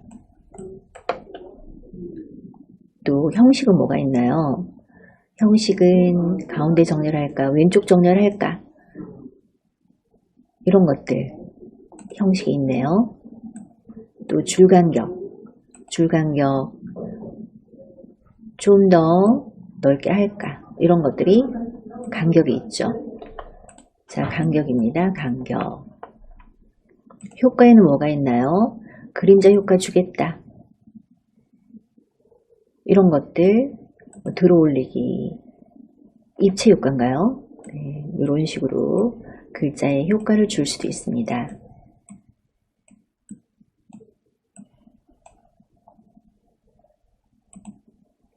또 형식은 뭐가 있나요? 형식은 가운데 정렬할까, 왼쪽 정렬할까, 이런 것들 형식이 있네요. 또 줄간격 좀 더 넓게 할까, 이런 것들이 간격이 있죠. 자, 간격입니다. 간격. 효과에는 뭐가 있나요? 그림자 효과 주겠다, 이런 것들, 들어올리기, 입체 효과인가요? 네, 이런 식으로 글자에 효과를 줄 수도 있습니다.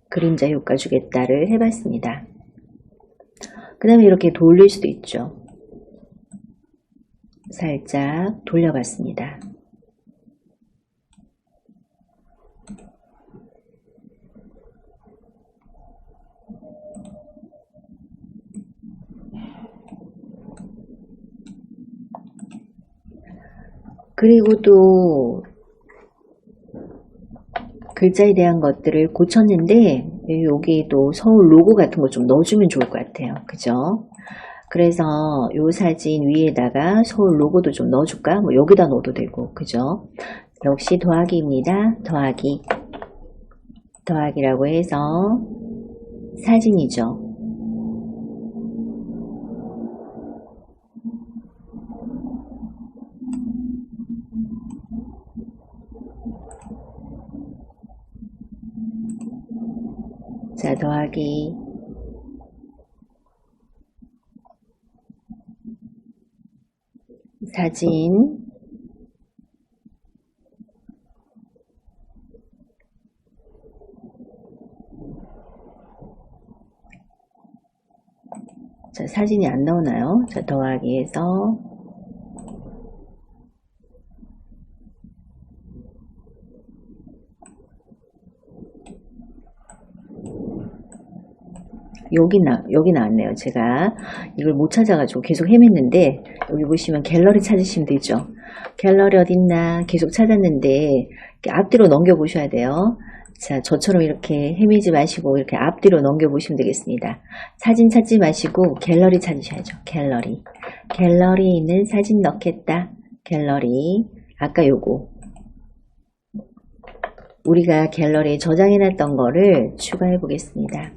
그림자 효과 주겠다를 해봤습니다. 그 다음에 이렇게 돌릴 수도 있죠. 살짝 돌려봤습니다. 그리고 또 글자에 대한 것들을 고쳤는데 여기도 서울 로고 같은 거 좀 넣어주면 좋을 것 같아요. 그죠? 그래서 요 사진 위에다가 서울 로고도 좀 넣어줄까? 뭐 여기다 넣어도 되고, 그죠? 역시 더하기입니다. 더하기라고 해서 사진이죠. 자, 더하기. 사진. 자, 사진이 안 나오나요? 자, 더하기해서 여기 나왔네요. 제가 이걸 못 찾아가지고 계속 헤맸는데, 여기 보시면 갤러리 찾으시면 되죠. 갤러리 어딨나 계속 찾았는데 이렇게 앞뒤로 넘겨 보셔야 돼요. 자, 저처럼 이렇게 헤매지 마시고 이렇게 앞뒤로 넘겨 보시면 되겠습니다. 사진 찾지 마시고 갤러리 찾으셔야죠. 갤러리에 있는 사진 넣겠다. 갤러리. 아까 요거 우리가 갤러리에 저장해 놨던 거를 추가해 보겠습니다.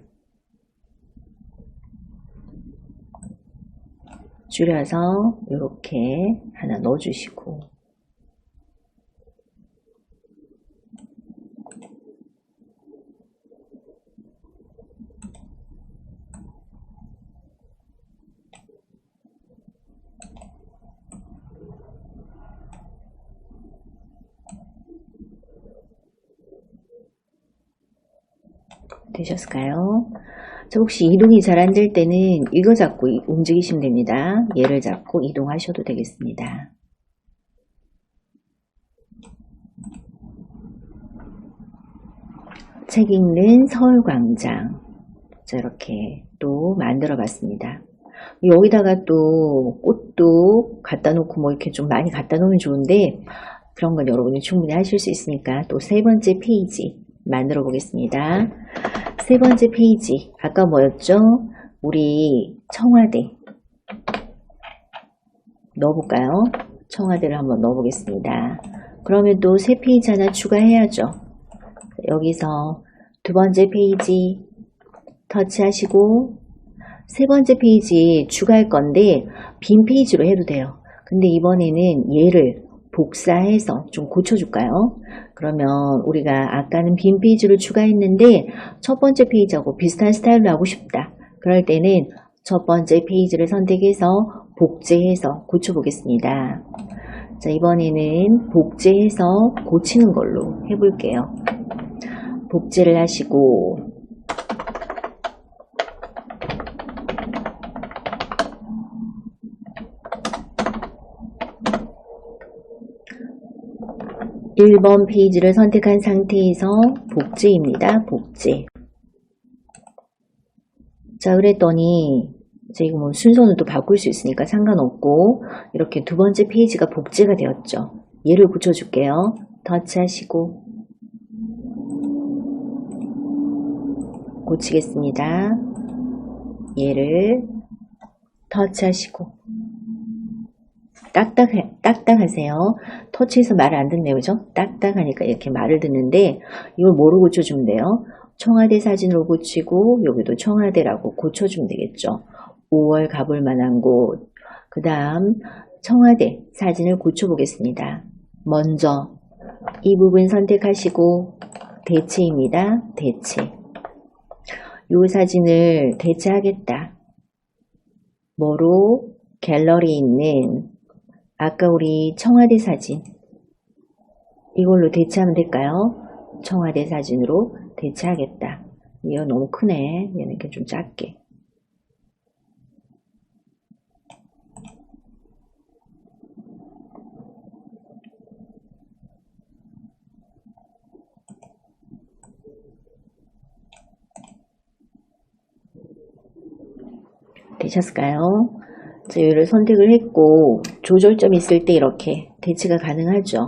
줄여서 이렇게 하나 넣어주시고, 되셨을까요? 자, 혹시 이동이 잘 안 될 때는 이거 잡고 움직이시면 됩니다. 얘를 잡고 이동하셔도 되겠습니다. 책 읽는 서울광장. 자, 이렇게 또 만들어 봤습니다. 여기다가 또 꽃도 갖다 놓고 뭐 이렇게 좀 많이 갖다 놓으면 좋은데 그런 건 여러분이 충분히 하실 수 있으니까 또 세 번째 페이지 만들어 보겠습니다. 세 번째 페이지 아까 뭐였죠? 우리 청와대 넣어볼까요? 청와대를 한번 넣어보겠습니다. 그러면 또 세 페이지 하나 추가해야죠. 여기서 두 번째 페이지 터치하시고 세 번째 페이지 추가할 건데 빈 페이지로 해도 돼요. 근데 이번에는 얘를 복사해서 좀 고쳐줄까요? 그러면 우리가 아까는 빈 페이지를 추가했는데 첫 번째 페이지하고 비슷한 스타일로 하고 싶다. 그럴 때는 첫 번째 페이지를 선택해서 복제해서 고쳐보겠습니다. 자, 이번에는 복제해서 고치는 걸로 해볼게요. 복제를 하시고 (1번) 페이지를 선택한 상태에서 복제입니다. 복제. 자, 그랬더니 이거 뭐 순서는 또 바꿀 수 있으니까 상관없고 이렇게 두 번째 페이지가 복제가 되었죠. 얘를 고쳐줄게요. 터치하시고 고치겠습니다. 얘를 터치하시고 딱딱하세요. 터치해서 말을 안 듣네요. 그죠? 딱딱하니까 이렇게 말을 듣는데 이걸 뭐로 고쳐주면 돼요? 청와대 사진으로 고치고 여기도 청와대라고 고쳐주면 되겠죠. 5월 가볼 만한 곳. 그 다음 청와대 사진을 고쳐보겠습니다. 먼저 이 부분 선택하시고 대체입니다. 대체. 이 사진을 대체하겠다. 뭐로? 갤러리에 있는 아까 우리 청와대 사진 이걸로 대체하면 될까요? 청와대 사진으로 대체하겠다. 얘가 너무 크네. 얘는 이렇게 좀 작게. 되셨을까요? 자, 얘를 선택을 했고 조절점 있을 때 이렇게 대체가 가능하죠.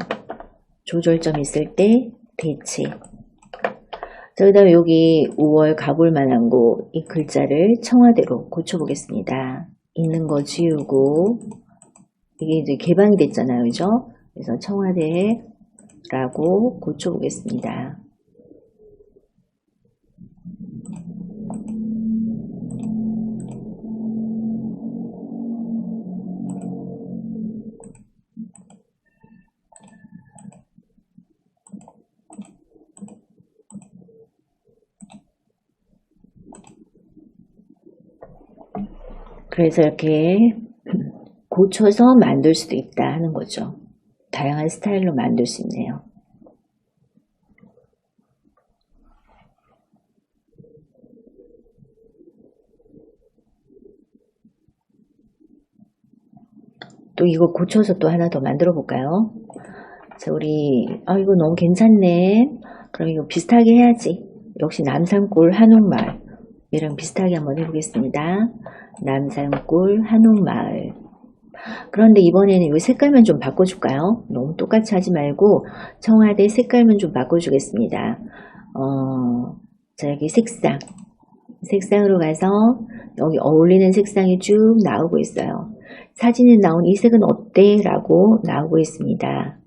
조절점 있을 때 대체. 자, 그 다음에 여기 5월 가볼 만한 곳 이 글자를 청와대로 고쳐보겠습니다. 있는 거 지우고 이게 이제 개방이 됐잖아요. 그죠? 그래서 청와대라고 고쳐보겠습니다. 그래서 이렇게 고쳐서 만들 수도 있다 하는 거죠. 다양한 스타일로 만들 수 있네요. 또 이거 고쳐서 또 하나 더 만들어 볼까요? 자, 우리 이거 너무 괜찮네. 그럼 이거 비슷하게 해야지. 역시 남산골 한옥마을 얘랑 비슷하게 한번 해보겠습니다. 남산골 한옥마을. 그런데 이번에는 이 색깔만 좀 바꿔줄까요? 너무 똑같이 하지 말고 청와대 색깔만 좀 바꿔주겠습니다. 자, 여기 색상으로 가서 여기 어울리는 색상이 쭉 나오고 있어요. 사진에 나온 이 색은 어때? 라고 나오고 있습니다.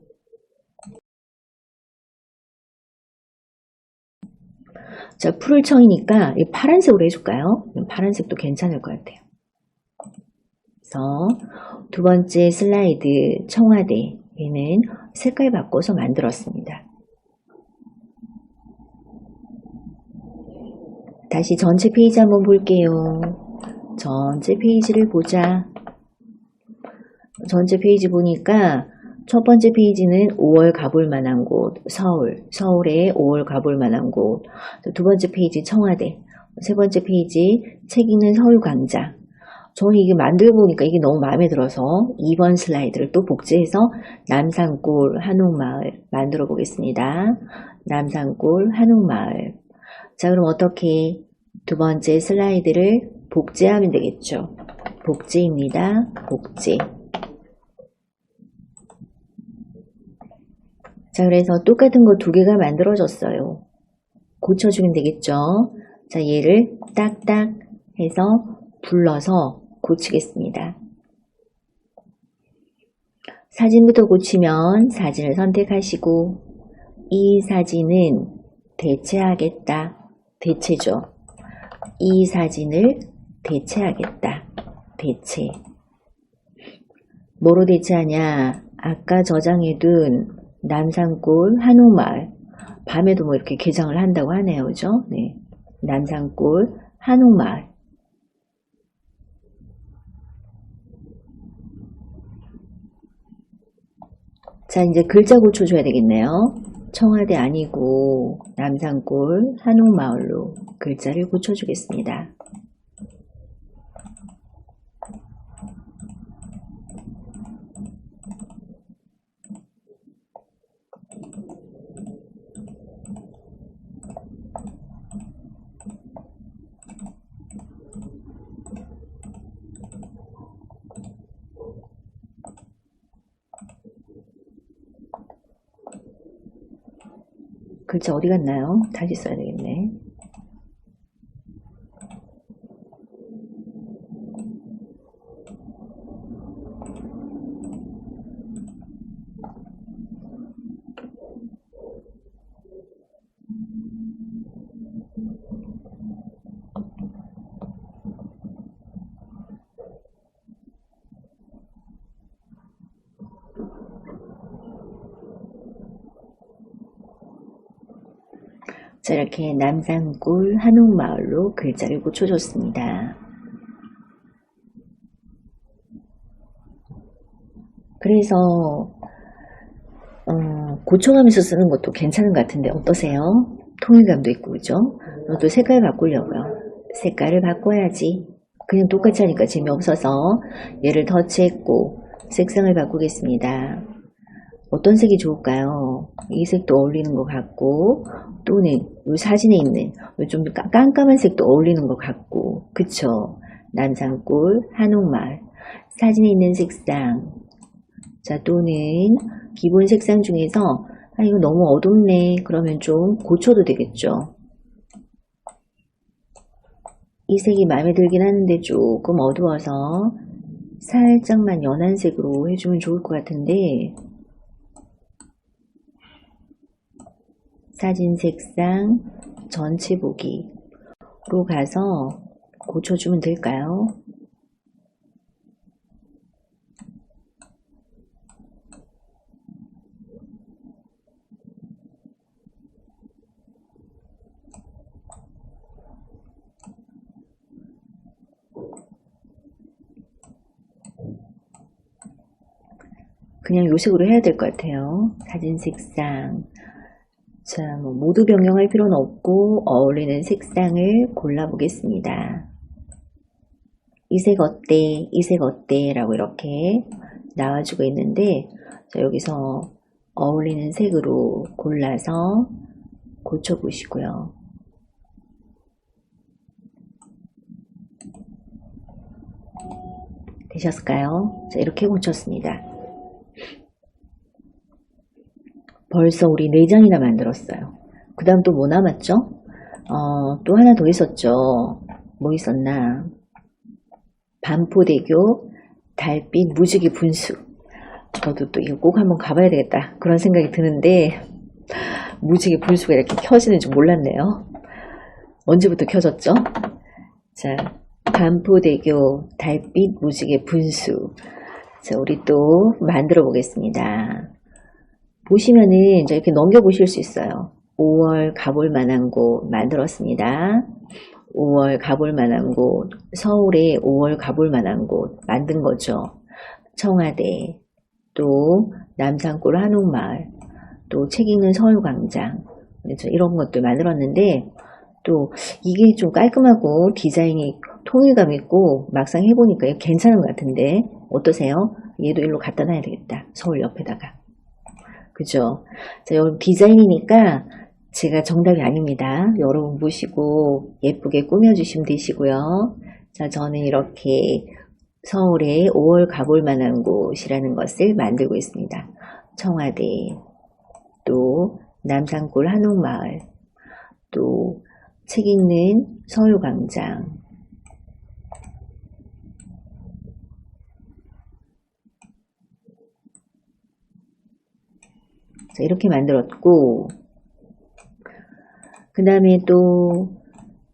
자, 푸를 청이니까 이 파란색으로 해줄까요? 파란색도 괜찮을 것 같아요. 그래서 두 번째 슬라이드 청와대 얘는 색깔 바꿔서 만들었습니다. 다시 전체 페이지 한번 볼게요. 전체 페이지를 보자. 전체 페이지 보니까 첫 번째 페이지는 5월 가볼 만한 곳, 서울에 5월 가볼 만한 곳. 두 번째 페이지 청와대. 세 번째 페이지 책 읽는 서울광장. 저는 이게 만들고 보니까 이게 너무 마음에 들어서 2번 슬라이드를 또 복제해서 남산골 한옥마을 만들어 보겠습니다. 남산골 한옥마을. 자, 그럼 어떻게 두 번째 슬라이드를 복제하면 되겠죠. 복제입니다. 복제. 자, 그래서 똑같은 거 두 개가 만들어졌어요. 고쳐주면 되겠죠. 자, 얘를 딱딱 해서 불러서 고치겠습니다. 사진부터 고치면 사진을 선택하시고 이 사진은 대체하겠다. 대체죠. 이 사진을 대체하겠다. 대체. 뭐로 대체하냐? 아까 저장해둔 남산골 한옥마을. 밤에도 뭐 이렇게 개장을 한다고 하네요. 그죠? 네. 남산골 한옥마을. 자, 이제 글자 고쳐줘야 되겠네요. 청와대 아니고 남산골 한옥마을로 글자를 고쳐주겠습니다. 글자 어디 갔나요? 다시 써야 되겠네. 자, 이렇게 남산골 한옥마을로 글자를 고쳐줬습니다. 그래서 고쳐가면서 쓰는 것도 괜찮은 것 같은데 어떠세요? 통일감도 있고 그죠? 또 색깔 바꾸려고요. 색깔을 바꿔야지. 그냥 똑같이 하니까 재미없어서 얘를 터치했고 색상을 바꾸겠습니다. 어떤 색이 좋을까요? 이 색도 어울리는 것 같고 또는 이 사진에 있는 좀 깜깜한 색도 어울리는 것 같고 그쵸? 남산골 한옥마을 사진에 있는 색상 자 또는 기본 색상 중에서 아 이거 너무 어둡네 그러면 좀 고쳐도 되겠죠? 이 색이 마음에 들긴 하는데 조금 어두워서 살짝만 연한 색으로 해주면 좋을 것 같은데 사진 색상 전체 보기로 가서 고쳐주면 될까요? 그냥 요 색으로 해야 될 것 같아요. 사진 색상. 자, 뭐 모두 변경할 필요는 없고 어울리는 색상을 골라보겠습니다. 이 색 어때? 이 색 어때? 라고 이렇게 나와주고 있는데 자, 여기서 어울리는 색으로 골라서 고쳐보시고요. 되셨을까요? 자, 이렇게 고쳤습니다. 벌써 우리 4장이나 만들었어요. 그 다음 또 뭐 남았죠? 또 하나 더 있었죠. 뭐 있었나? 반포대교 달빛 무지개 분수. 저도 또 이거 꼭 한번 가봐야 되겠다. 그런 생각이 드는데 무지개 분수가 이렇게 켜지는 줄 몰랐네요. 언제부터 켜졌죠? 자, 반포대교 달빛 무지개 분수. 자, 우리 또 만들어 보겠습니다. 보시면은 이제 이렇게 넘겨보실 수 있어요. 5월 가볼 만한 곳 만들었습니다. 5월 가볼 만한 곳, 서울에 5월 가볼 만한 곳 만든 거죠. 청와대, 또 남산골 한옥마을, 또 책 읽는 서울광장, 이런 것들 만들었는데 또 이게 좀 깔끔하고 디자인이 통일감 있고 막상 해보니까 괜찮은 것 같은데 어떠세요? 얘도 일로 갖다 놔야 되겠다. 서울 옆에다가. 그죠? 자, 여러분 디자인이니까 제가 정답이 아닙니다. 여러분 보시고 예쁘게 꾸며주시면 되시고요. 자, 저는 이렇게 서울에 5월 가볼 만한 곳이라는 것을 만들고 있습니다. 청와대, 또 남산골 한옥마을, 또 책 읽는 서울광장, 자, 이렇게 만들었고, 그 다음에 또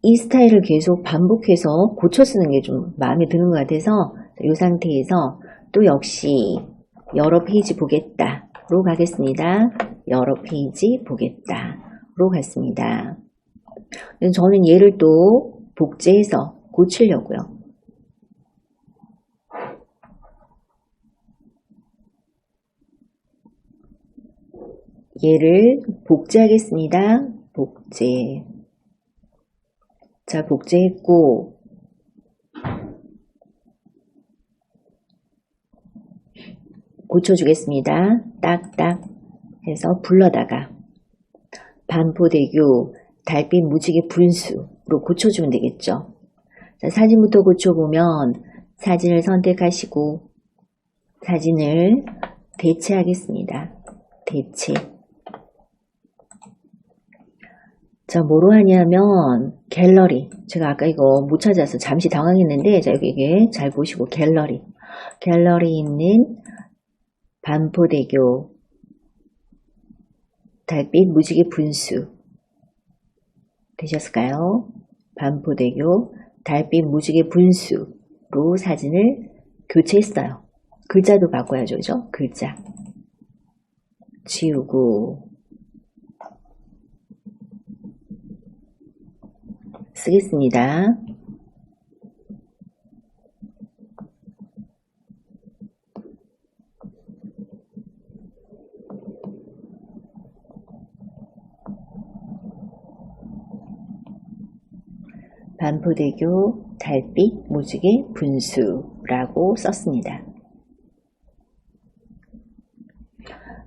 이 스타일을 계속 반복해서 고쳐 쓰는 게 좀 마음에 드는 것 같아서 이 상태에서 또 역시 여러 페이지 보겠다로 가겠습니다. 여러 페이지 보겠다로 갔습니다. 저는 얘를 또 복제해서 고치려고요. 얘를 복제하겠습니다. 복제. 자, 복제했고 고쳐주겠습니다. 딱딱 해서 불러다가 반포대교 달빛 무지개 분수로 고쳐주면 되겠죠. 자, 사진부터 고쳐보면 사진을 선택하시고 사진을 대체하겠습니다. 대체. 자, 뭐로 하냐면 갤러리. 제가 아까 이거 못 찾아서 잠시 당황했는데 자, 여기 이게 잘 보시고 갤러리. 갤러리 있는 반포대교 달빛 무지개 분수 되셨을까요? 반포대교 달빛 무지개 분수로 사진을 교체했어요. 글자도 바꿔야죠. 그죠? 글자 지우고 쓰겠습니다. 반포대교 달빛 무지개 분수라고 썼습니다.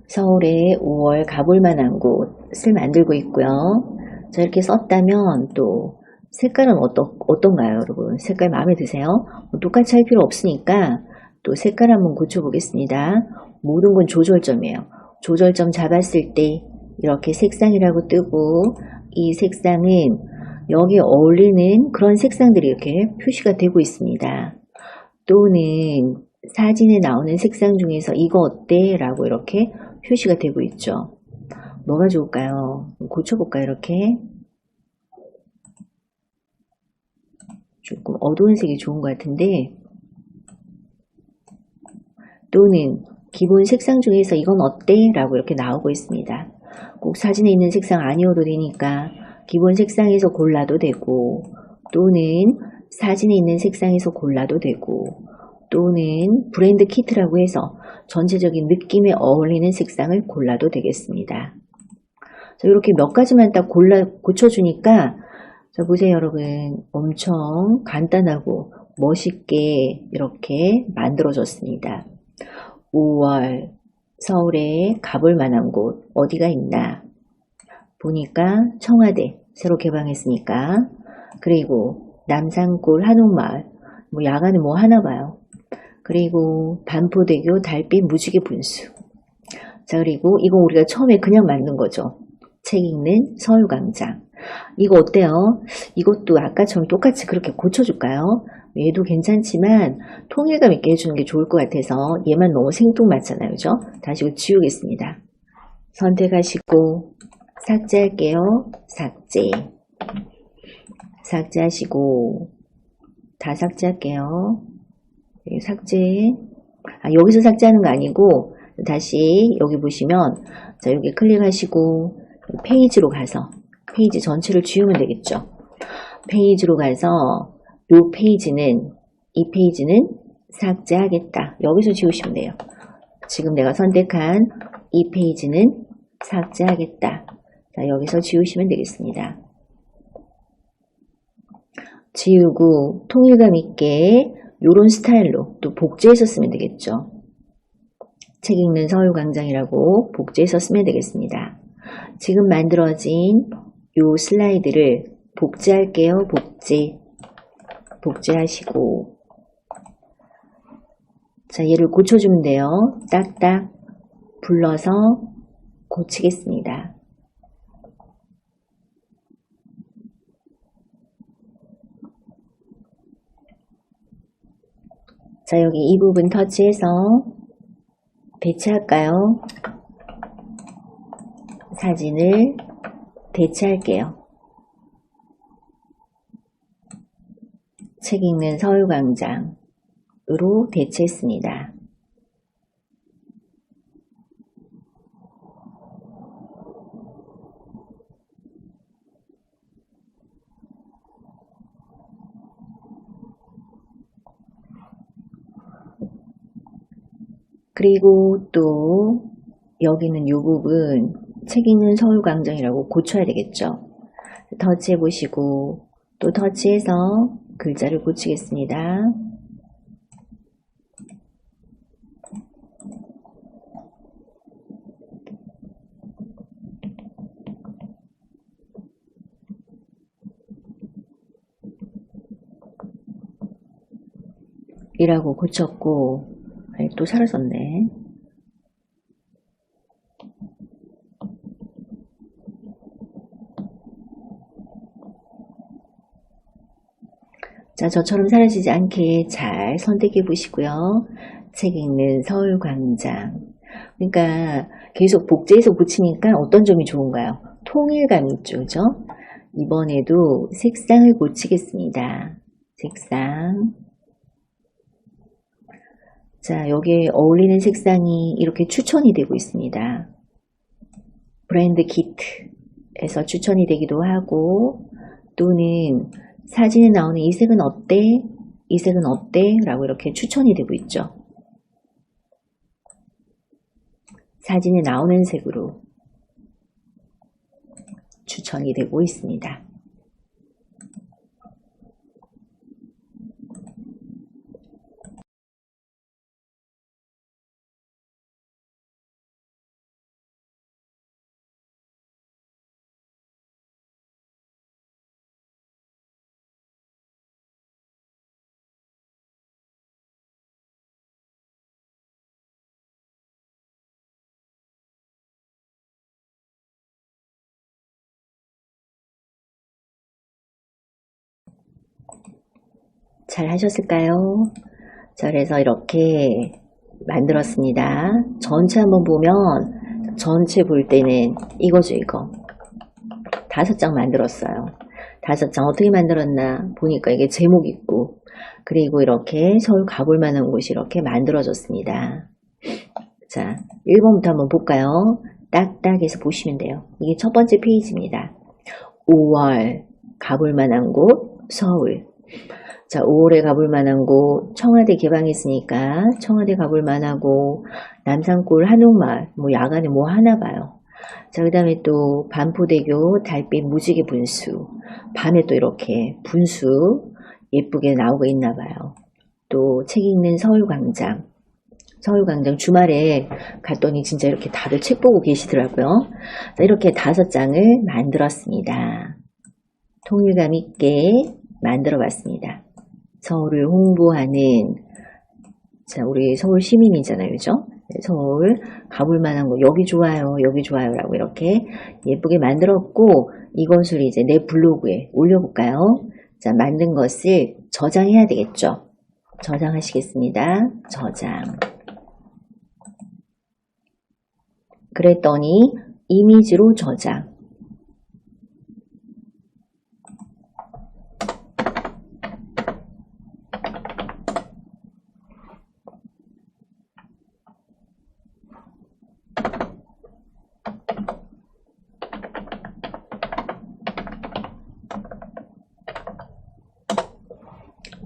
서울에 5월 가볼 만한 곳을 만들고 있고요. 자, 이렇게 썼다면 또 색깔은 어떤가요, 여러분? 색깔 마음에 드세요? 똑같이 할 필요 없으니까 또 색깔 한번 고쳐보겠습니다. 모든 건 조절점이에요. 조절점 잡았을 때 이렇게 색상이라고 뜨고 이 색상은 여기에 어울리는 그런 색상들이 이렇게 표시가 되고 있습니다. 또는 사진에 나오는 색상 중에서 이거 어때? 라고 이렇게 표시가 되고 있죠. 뭐가 좋을까요? 고쳐볼까요? 이렇게 조금 어두운 색이 좋은 것 같은데 또는 기본 색상 중에서 이건 어때? 라고 이렇게 나오고 있습니다. 꼭 사진에 있는 색상 아니어도 되니까 기본 색상에서 골라도 되고 또는 사진에 있는 색상에서 골라도 되고 또는 브랜드 키트라고 해서 전체적인 느낌에 어울리는 색상을 골라도 되겠습니다. 자, 이렇게 몇 가지만 딱 고쳐주니까 자, 보세요 여러분. 엄청 간단하고 멋있게 이렇게 만들어졌습니다. 5월 서울에 가볼 만한 곳 어디가 있나 보니까 청와대 새로 개방했으니까 그리고 남산골 한옥마을 뭐 야간에 뭐 하나 봐요. 그리고 반포대교 달빛 무지개 분수. 자, 그리고 이거 우리가 처음에 그냥 만든 거죠. 책 읽는 서울광장. 이거 어때요? 이것도 아까처럼 똑같이 그렇게 고쳐줄까요? 얘도 괜찮지만 통일감 있게 해주는 게 좋을 것 같아서 얘만 너무 생뚱맞잖아요. 그죠? 다시 이거 지우겠습니다. 선택하시고 삭제할게요. 삭제. 삭제하시고 다 삭제할게요. 삭제. 여기서 삭제하는 거 아니고 다시 여기 보시면 자, 여기 클릭하시고 페이지로 가서 페이지 전체를 지우면 되겠죠. 페이지로 가서 이 페이지는 삭제하겠다. 여기서 지우시면 돼요. 지금 내가 선택한 이 페이지는 삭제하겠다. 자, 여기서 지우시면 되겠습니다. 지우고 통일감 있게 이런 스타일로 또 복제해서 쓰면 되겠죠. 책 읽는 서울광장이라고 복제해서 쓰면 되겠습니다. 지금 만들어진 이 슬라이드를 복제할게요. 복제하시고, 자, 얘를 고쳐주면 돼요. 딱딱 불러서 고치겠습니다. 자, 여기 이 부분 터치해서 배치할까요? 사진을 배치할게요. 책 읽는 서울광장으로 배치했습니다. 그리고 또 여기는 이 부분 책 읽는 서울광장이라고 고쳐야 되겠죠. 터치해 보시고 또 터치해서 글자를 고치겠습니다. 이라고 고쳤고, 또 사라졌네. 자, 저처럼 사라지지 않게 잘 선택해 보시고요. 책 읽는 서울광장. 그러니까 계속 복제해서 고치니까 어떤 점이 좋은가요? 통일감이 있죠, 그죠? 이번에도 색상을 고치겠습니다. 색상. 자, 여기에 어울리는 색상이 이렇게 추천이 되고 있습니다. 브랜드 키트에서 추천이 되기도 하고, 또는 사진에 나오는 이 색은 어때? 이 색은 어때? 라고 이렇게 추천이 되고 있죠. 사진에 나오는 색으로 추천이 되고 있습니다. 잘 하셨을까요? 자, 그래서 이렇게 만들었습니다. 전체 한번 보면, 전체 볼 때는 이거죠, 이거. 5장 만들었어요. 5장 어떻게 만들었나 보니까 이게 제목 있고, 그리고 이렇게 서울 가볼 만한 곳이 이렇게 만들어졌습니다. 자, 1번부터 한번 볼까요? 딱딱해서 보시면 돼요. 이게 첫 번째 페이지입니다. 5월 가볼 만한 곳 서울. 자, 5월에 가볼 만한 곳 청와대 개방했으니까 청와대 가볼 만하고, 남산골 한옥마을 뭐 야간에 뭐 하나 봐요. 자, 그 다음에 또 반포대교 달빛 무지개 분수, 밤에 또 이렇게 분수 예쁘게 나오고 있나 봐요. 또 책 읽는 서울광장 주말에 갔더니 진짜 이렇게 다들 책 보고 계시더라고요. 자, 이렇게 5장을 만들었습니다. 통일감 있게 만들어 봤습니다. 서울을 홍보하는, 자, 우리 서울 시민이잖아요, 그죠? 서울 가볼 만한 곳, 여기 좋아요, 여기 좋아요 라고 이렇게 예쁘게 만들었고, 이것을 이제 내 블로그에 올려볼까요? 자, 만든 것을 저장해야 되겠죠? 저장하시겠습니다. 저장. 그랬더니 이미지로 저장.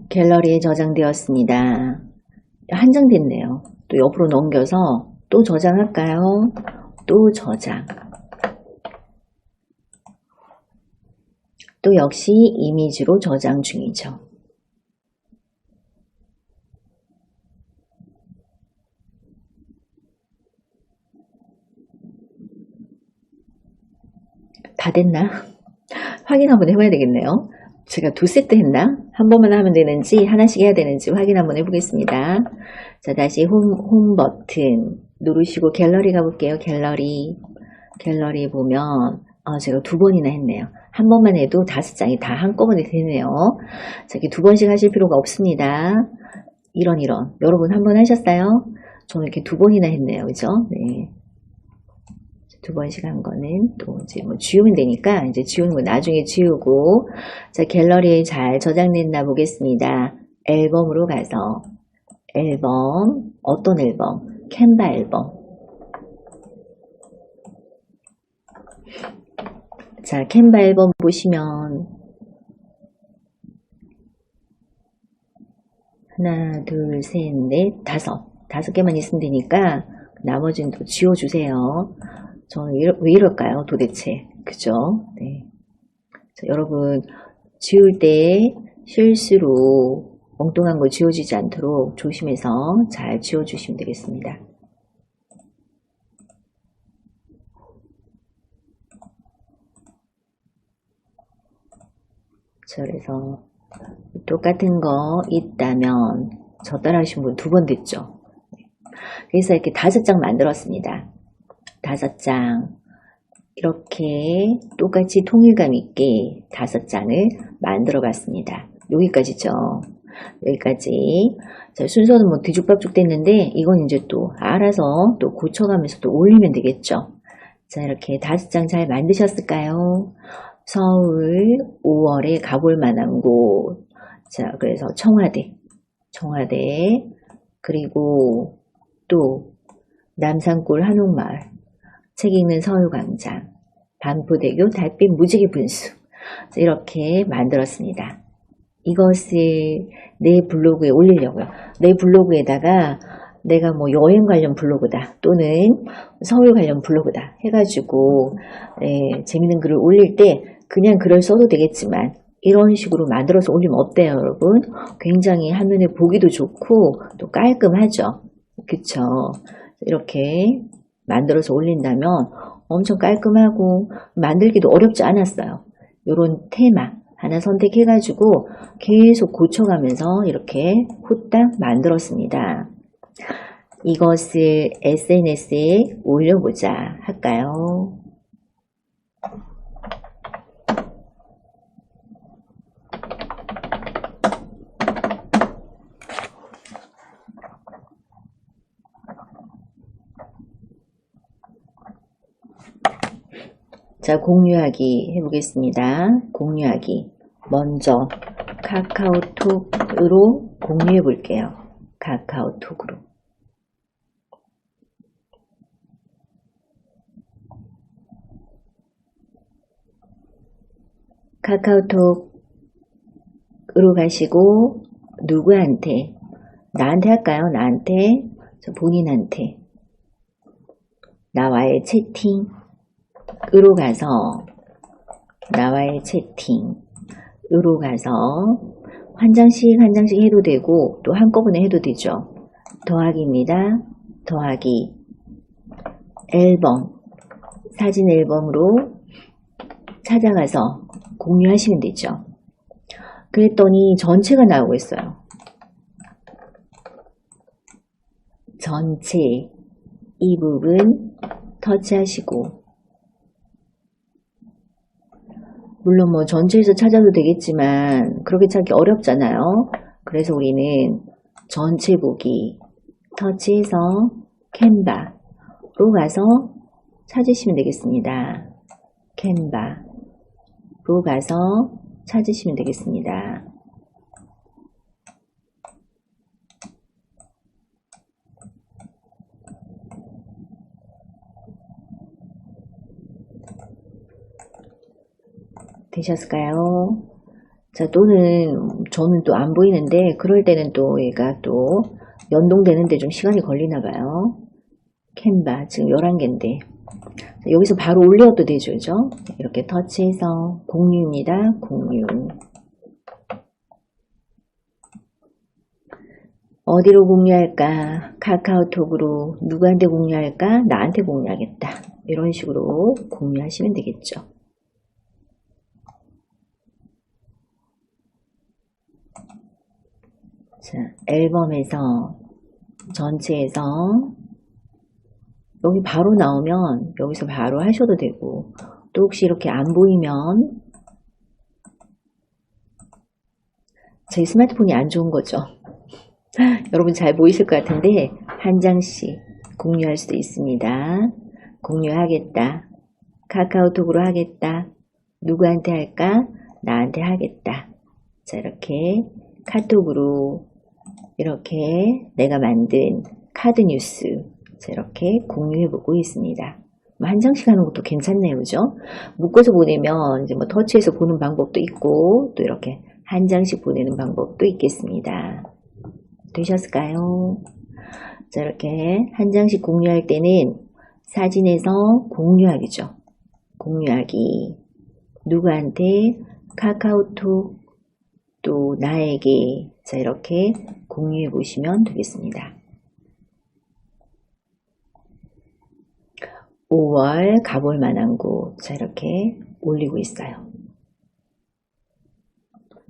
갤러리에 저장되었습니다. 한정됐네요. 또 옆으로 넘겨서 또 저장할까요? 또 저장. 또 역시 이미지로 저장 중이죠. 다 됐나? 확인 한번 해봐야 되겠네요. 제가 2세트 했나? 한 번만 하면 되는지 하나씩 해야 되는지 확인 한번 해보겠습니다. 자, 다시 홈 버튼 누르시고 갤러리 가볼게요. 갤러리 보면 제가 2번이나 했네요. 한 번만 해도 5장이 다 한꺼번에 되네요. 자, 이렇게 2번씩 하실 필요가 없습니다. 이런 여러분 한 번 하셨어요? 저는 이렇게 2번이나 했네요. 그죠? 네. 2번씩 한 거는 또 이제 뭐 지우면 되니까 이제 지우는 거 나중에 지우고, 자, 갤러리에 잘 저장됐나 보겠습니다. 앨범으로 가서 앨범, 어떤 앨범? 캔바 앨범. 자, 캔바 앨범 보시면 하나, 둘, 셋, 넷, 5 개만 있으면 되니까 나머지는 또 지워주세요. 저는 왜 이럴까요? 도대체. 그죠? 네. 자, 여러분, 지울 때 실수로 엉뚱한 거 지워지지 않도록 조심해서 잘 지워주시면 되겠습니다. 자, 그래서 똑같은 거 있다면 저 따라 하신 분 2번 됐죠? 그래서 이렇게 5장 만들었습니다. 5장 이렇게 똑같이 통일감 있게 5장을 만들어 봤습니다. 여기까지죠. 여기까지. 자, 순서는 뭐 뒤죽박죽 됐는데 이건 이제 또 알아서 또 고쳐가면서 또 올리면 되겠죠. 자, 이렇게 5장 잘 만드셨을까요? 서울 5월에 가볼 만한 곳. 자, 그래서 청와대, 그리고 또 남산골 한옥마을, 책 읽는 서울광장, 반포대교 달빛 무지개 분수. 이렇게 만들었습니다. 이것을 내 블로그에 올리려고요. 내 블로그에다가 내가 뭐 여행 관련 블로그다 또는 서울 관련 블로그다 해가지고 재밌는 글을 올릴 때 그냥 글을 써도 되겠지만 이런 식으로 만들어서 올리면 어때요, 여러분? 굉장히 한눈에 보기도 좋고 또 깔끔하죠. 그쵸? 이렇게 만들어서 올린다면 엄청 깔끔하고 만들기도 어렵지 않았어요. 이런 테마 하나 선택해가지고 계속 고쳐가면서 이렇게 후딱 만들었습니다. 이것을 SNS에 올려보자 할까요? 자, 공유하기 해보겠습니다. 공유하기. 먼저 카카오톡으로 공유해 볼게요. 카카오톡으로. 카카오톡으로 가시고 누구한테? 나한테 할까요? 나한테? 본인한테. 나와의 채팅으로 가서 나와의 채팅으로 가서 한 장씩 해도 되고 또 한꺼번에 해도 되죠. 더하기입니다. 더하기 앨범, 사진 앨범으로 찾아가서 공유하시면 되죠. 그랬더니 전체가 나오고 있어요. 전체 이 부분 터치하시고, 물론 뭐 전체에서 찾아도 되겠지만 그렇게 찾기 어렵잖아요. 그래서 우리는 전체 보기 터치해서 캔바로 가서 찾으시면 되겠습니다. 캔바로 가서 찾으시면 되겠습니다. 되셨을까요? 자, 또는 저는 또 안 보이는데 그럴 때는 또 얘가 또 연동되는데 좀 시간이 걸리나 봐요. 캔바 지금 11개인데 여기서 바로 올려도 되죠. 그죠? 이렇게 터치해서 공유입니다. 공유. 어디로 공유할까? 카카오톡으로. 누구한테 공유할까? 나한테 공유하겠다. 이런 식으로 공유하시면 되겠죠. 자, 앨범에서 전체에서 여기 바로 나오면 여기서 바로 하셔도 되고, 또 혹시 이렇게 안 보이면 제 스마트폰이 안 좋은 거죠. 여러분 잘 보이실 것 같은데 한 장씩 공유할 수도 있습니다. 공유하겠다. 카카오톡으로 하겠다. 누구한테 할까? 나한테 하겠다. 자, 이렇게 카톡으로 이렇게 내가 만든 카드 뉴스 이렇게 공유해보고 있습니다. 한 장씩 하는 것도 괜찮네요. 그죠? 묶어서 보내면 이제 뭐 터치해서 보는 방법도 있고 또 이렇게 한 장씩 보내는 방법도 있겠습니다. 되셨을까요? 자, 이렇게 한 장씩 공유할 때는 사진에서 공유하기죠. 공유하기. 누구한테? 카카오톡 또 나에게. 자, 이렇게 공유해 보시면 되겠습니다. 5월 가볼 만한 곳. 자, 이렇게 올리고 있어요.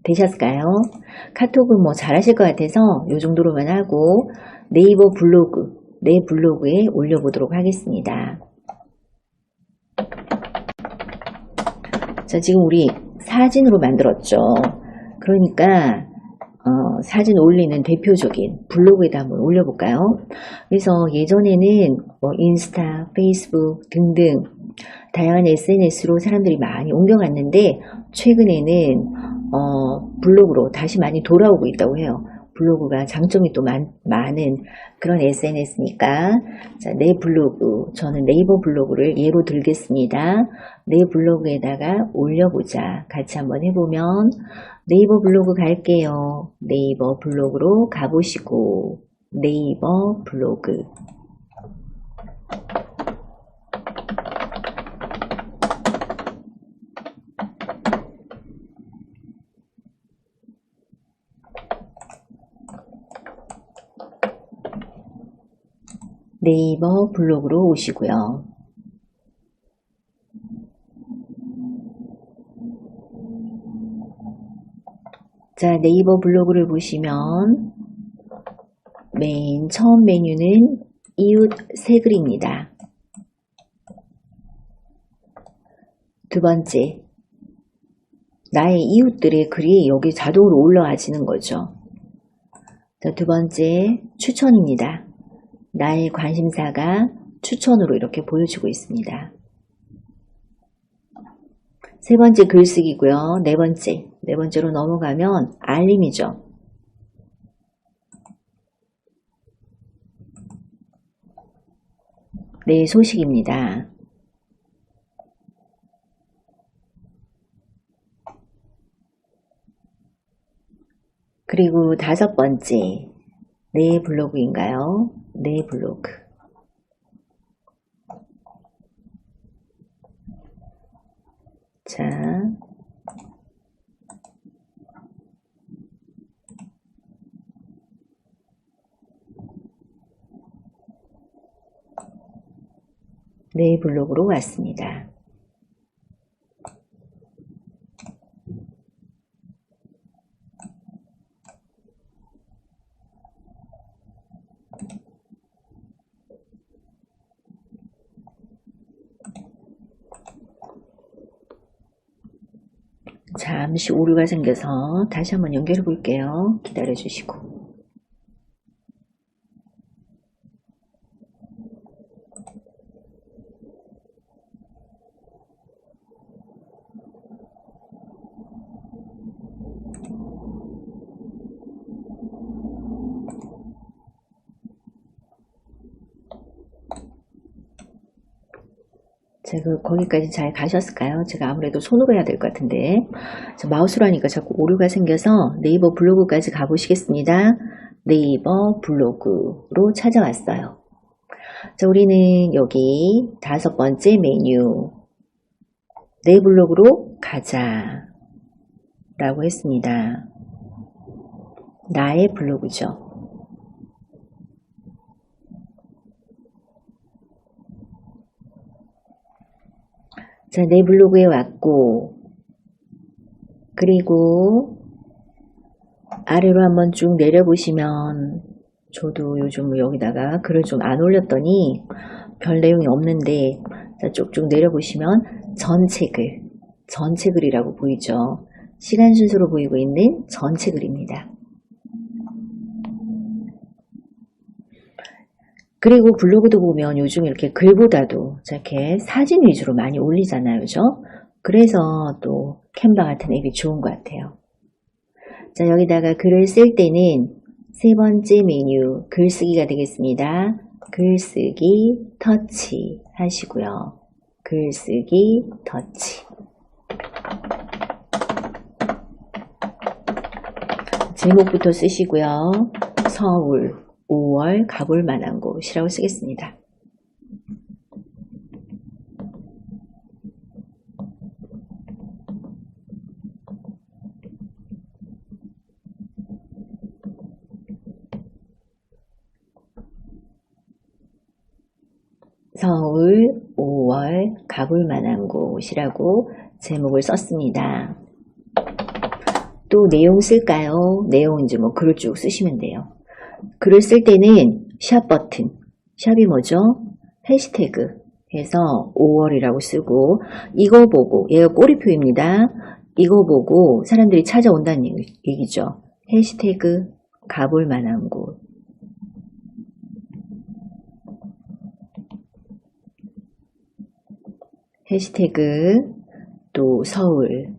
되셨을까요? 카톡은 뭐 잘하실 것 같아서 이 정도로만 하고 네이버 블로그, 내 블로그에 올려보도록 하겠습니다. 자, 지금 우리 사진으로 만들었죠. 그러니까 사진 올리는 대표적인 블로그에다 한번 올려볼까요? 그래서 예전에는 뭐 인스타, 페이스북 등등 다양한 SNS로 사람들이 많이 옮겨갔는데 최근에는 블로그로 다시 많이 돌아오고 있다고 해요. 블로그가 장점이 또 많은 그런 SNS니까. 자, 내 블로그, 저는 네이버 블로그를 예로 들겠습니다. 내 블로그에다가 올려보자. 같이 한번 해보면 네이버 블로그 갈게요. 네이버 블로그로 가보시고 네이버 블로그. 네이버 블로그로 오시고요. 자, 네이버 블로그를 보시면 맨 처음 메뉴는 이웃 새 글입니다. 두 번째, 나의 이웃들의 글이 여기 자동으로 올라와지는 거죠. 자, 두 번째, 추천입니다. 나의 관심사가 추천으로 이렇게 보여주고 있습니다. 세 번째 글쓰기고요. 네 번째로 넘어가면 알림이죠. 네, 소식입니다. 그리고 다섯 번째, 내 블로그인가요? 내 블로그. 자, 내 블로그로 왔습니다. 잠시 오류가 생겨서 다시 한번 연결해 볼게요. 기다려 주시고. 제가 거기까지 잘 가셨을까요? 제가 아무래도 손으로 해야 될 것 같은데 마우스로 하니까 자꾸 오류가 생겨서 네이버 블로그까지 가보시겠습니다. 네이버 블로그로 찾아왔어요. 자, 우리는 여기 5번째 메뉴. 내 블로그로 가자 라고 했습니다. 나의 블로그죠. 자, 내 블로그에 왔고, 그리고 아래로 한번 쭉 내려보시면, 저도 요즘 여기다가 글을 좀 안 올렸더니 별 내용이 없는데, 자, 쭉쭉 내려보시면 전체 글이라고 보이죠. 시간 순서로 보이고 있는 전체 글입니다. 그리고 블로그도 보면 요즘 이렇게 글보다도 이렇게 사진 위주로 많이 올리잖아요. 그죠? 그래서 또 캔바 같은 앱이 좋은 것 같아요. 자, 여기다가 글을 쓸 때는 3번째 메뉴 글쓰기가 되겠습니다. 글쓰기 터치 하시고요. 글쓰기 터치. 제목부터 쓰시고요. 서울 5월 가볼 만한 곳이라고 쓰겠습니다. 서울 5월 가볼 만한 곳이라고 제목을 썼습니다. 또 내용 쓸까요? 내용 이제 뭐 글을 쭉 쓰시면 돼요. 글을 쓸 때는 샵 버튼, 샵이 뭐죠? 해시태그 해서 5월이라고 쓰고, 이거 보고, 얘가 꼬리표입니다. 이거 보고 사람들이 찾아온다는 얘기죠. 해시태그 가볼 만한 곳. 해시태그 또 서울.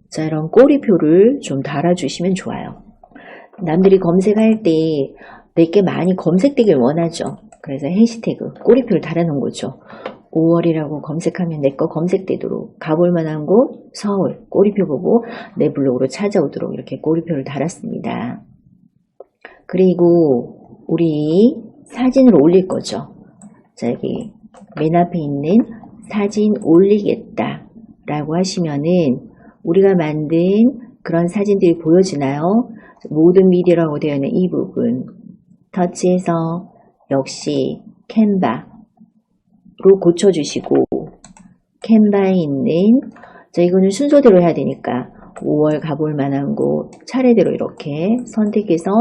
자, 이런 꼬리표를 좀 달아주시면 좋아요. 남들이 검색할 때 내게 많이 검색되길 원하죠. 그래서 해시태그 꼬리표를 달아놓은 거죠. 5월이라고 검색하면 내 거 검색되도록, 가볼 만한 곳 서울 꼬리표 보고 내 블로그로 찾아오도록 이렇게 꼬리표를 달았습니다. 그리고 우리 사진을 올릴 거죠. 자, 여기 맨 앞에 있는 사진 올리겠다 라고 하시면은 우리가 만든 그런 사진들이 보여지나요? 모든 미디어라고 되어 있는 이 부분 터치해서 역시 캔바로 고쳐주시고, 캔바에 있는, 자, 이거는 순서대로 해야 되니까 5월 가볼 만한 곳 차례대로 이렇게 선택해서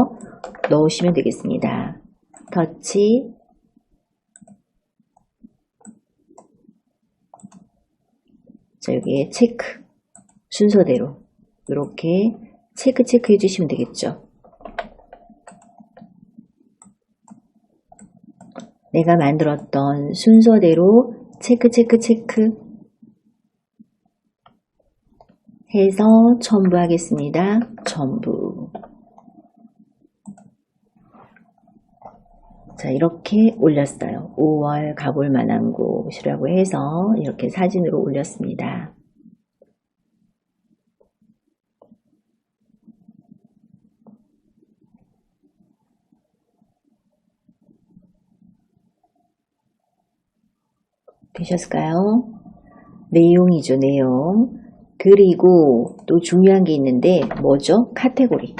넣으시면 되겠습니다. 터치, 자, 여기에 체크, 순서대로 이렇게 체크 해주시면 되겠죠. 내가 만들었던 순서대로 체크 해서 첨부하겠습니다. 첨부. 자, 이렇게 올렸어요. 5월 가볼 만한 곳이라고 해서 이렇게 사진으로 올렸습니다. 되셨을까요? 내용이죠, 내용. 그리고 또 중요한 게 있는데 뭐죠? 카테고리.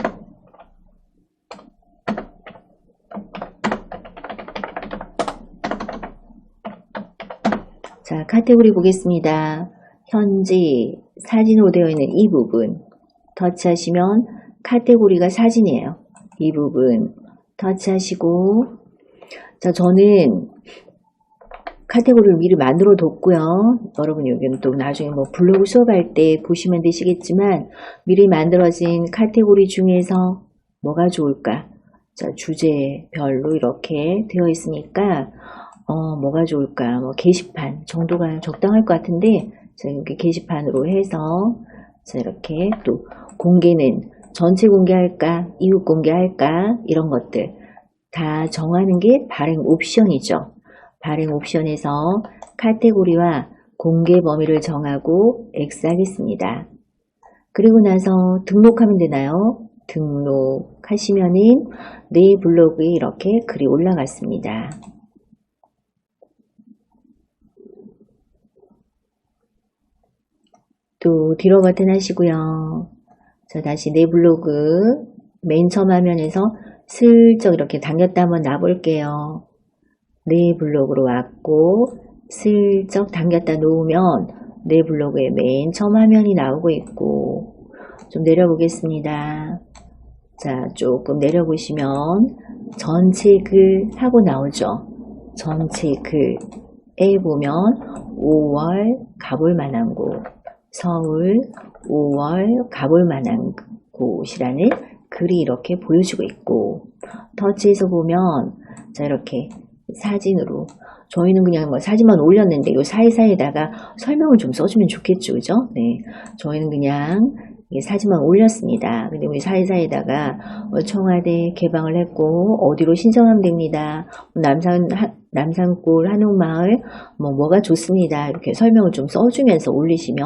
자, 카테고리 보겠습니다. 현재 사진으로 되어 있는 이 부분 터치하시면 카테고리가 사진이에요. 이 부분 터치하시고, 자, 저는 카테고리를 미리 만들어 뒀고요. 여러분 여기는 또 나중에 뭐 블로그 수업할 때 보시면 되시겠지만, 미리 만들어진 카테고리 중에서 뭐가 좋을까? 자, 주제별로 이렇게 되어 있으니까 뭐가 좋을까? 뭐 게시판 정도가 적당할 것 같은데, 자, 이렇게 게시판으로 해서, 자, 이렇게 또 공개는 전체 공개할까? 이웃 공개할까? 이런 것들 다 정하는 게 발행 옵션이죠. 발행 옵션에서 카테고리와 공개 범위를 정하고 X 하겠습니다. 그리고 나서 등록하면 되나요? 등록하시면은 내 블로그에 이렇게 글이 올라갔습니다. 또 뒤로 버튼 하시고요. 자, 다시 내 블로그 맨 처음 화면에서 슬쩍 이렇게 당겼다 한번 놔볼게요. 내 블로그로 왔고 슬쩍 당겼다 놓으면 내 블로그의 맨 처음 화면이 나오고 있고, 좀 내려보겠습니다. 자, 조금 내려보시면 전체 글 하고 나오죠. 전체 글에 보면 5월 가볼 만한 곳, 서울 5월 가볼 만한 곳이라는 글이 이렇게 보여주고 있고, 터치해서 보면 자, 이렇게 사진으로, 저희는 그냥 뭐 사진만 올렸는데 요 사이사이에다가 설명을 좀 써주면 좋겠죠, 그죠? 네, 저희는 그냥 사진만 올렸습니다. 근데 우리 사이사이에다가 청와대 개방을 했고 어디로 신청하면 됩니다. 남산골 한옥마을 뭐가 좋습니다. 이렇게 설명을 좀 써주면서 올리시면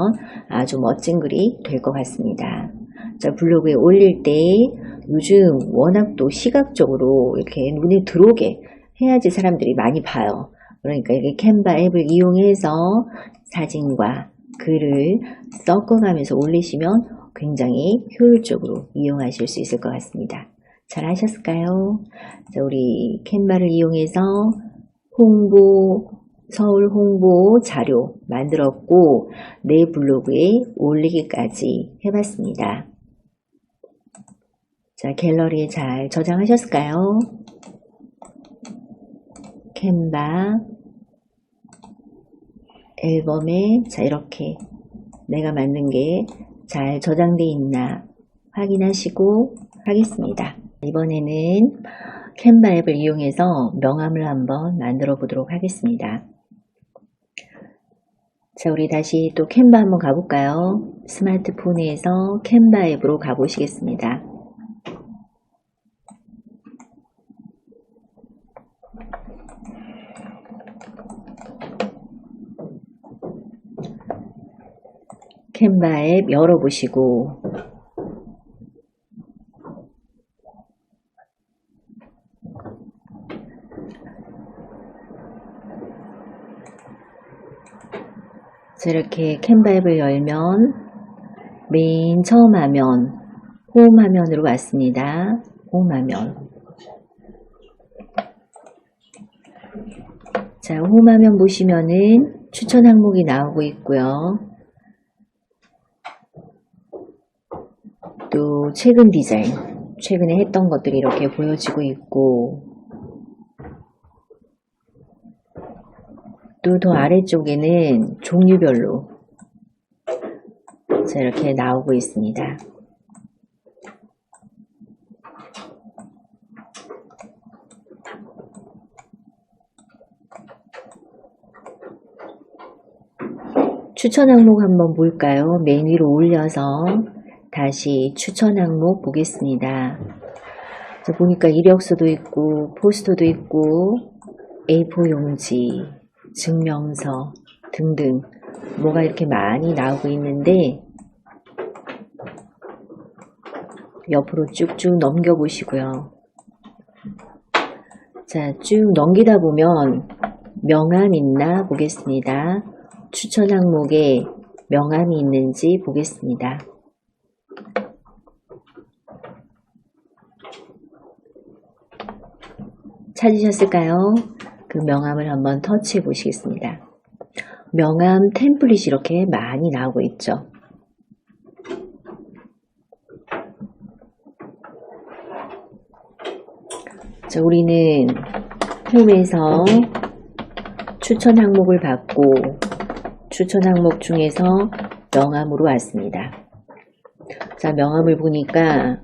아주 멋진 글이 될 것 같습니다. 자, 블로그에 올릴 때 요즘 워낙 또 시각적으로 이렇게 눈에 들어오게 해야지 사람들이 많이 봐요. 그러니까 이게 캔바 앱을 이용해서 사진과 글을 섞어가면서 올리시면 굉장히 효율적으로 이용하실 수 있을 것 같습니다. 잘 하셨을까요? 자, 우리 캔바를 이용해서 서울 홍보 자료 만들었고 내 블로그에 올리기까지 해봤습니다. 자, 갤러리에 잘 저장하셨을까요? 캔바 앨범에 자, 이렇게 내가 만든 게 잘 저장되어 있나 확인하시고 하겠습니다. 이번에는 캔바 앱을 이용해서 명함을 한번 만들어 보도록 하겠습니다. 자, 우리 다시 또 캔바 한번 가볼까요? 스마트폰에서 캔바 앱으로 가보시겠습니다. 캔바 앱 열어보시고 이렇게 캔바 앱을 열면 맨 처음 화면 홈 화면으로 왔습니다. 홈 화면. 자, 홈 화면 보시면은 추천 항목이 나오고 있고요. 또 최근 디자인, 최근에 했던 것들이 이렇게 보여지고 있고, 또 더 아래쪽에는 종류별로 자, 이렇게 나오고 있습니다. 추천 항목 한번 볼까요? 맨 위로 올려서 다시 추천 항목 보겠습니다. 자, 보니까 이력서도 있고 포스터도 있고 A4 용지, 증명서 등등 뭐가 이렇게 많이 나오고 있는데 옆으로 쭉쭉 넘겨보시고요. 자, 쭉 넘기다 보면 명함 있나 보겠습니다. 추천 항목에 명함이 있는지 보겠습니다. 찾으셨을까요? 그 명함을 한번 터치해 보시겠습니다. 명함 템플릿이 이렇게 많이 나오고 있죠. 자, 우리는 홈에서 추천 항목을 받고 추천 항목 중에서 명함으로 왔습니다. 자, 명함을 보니까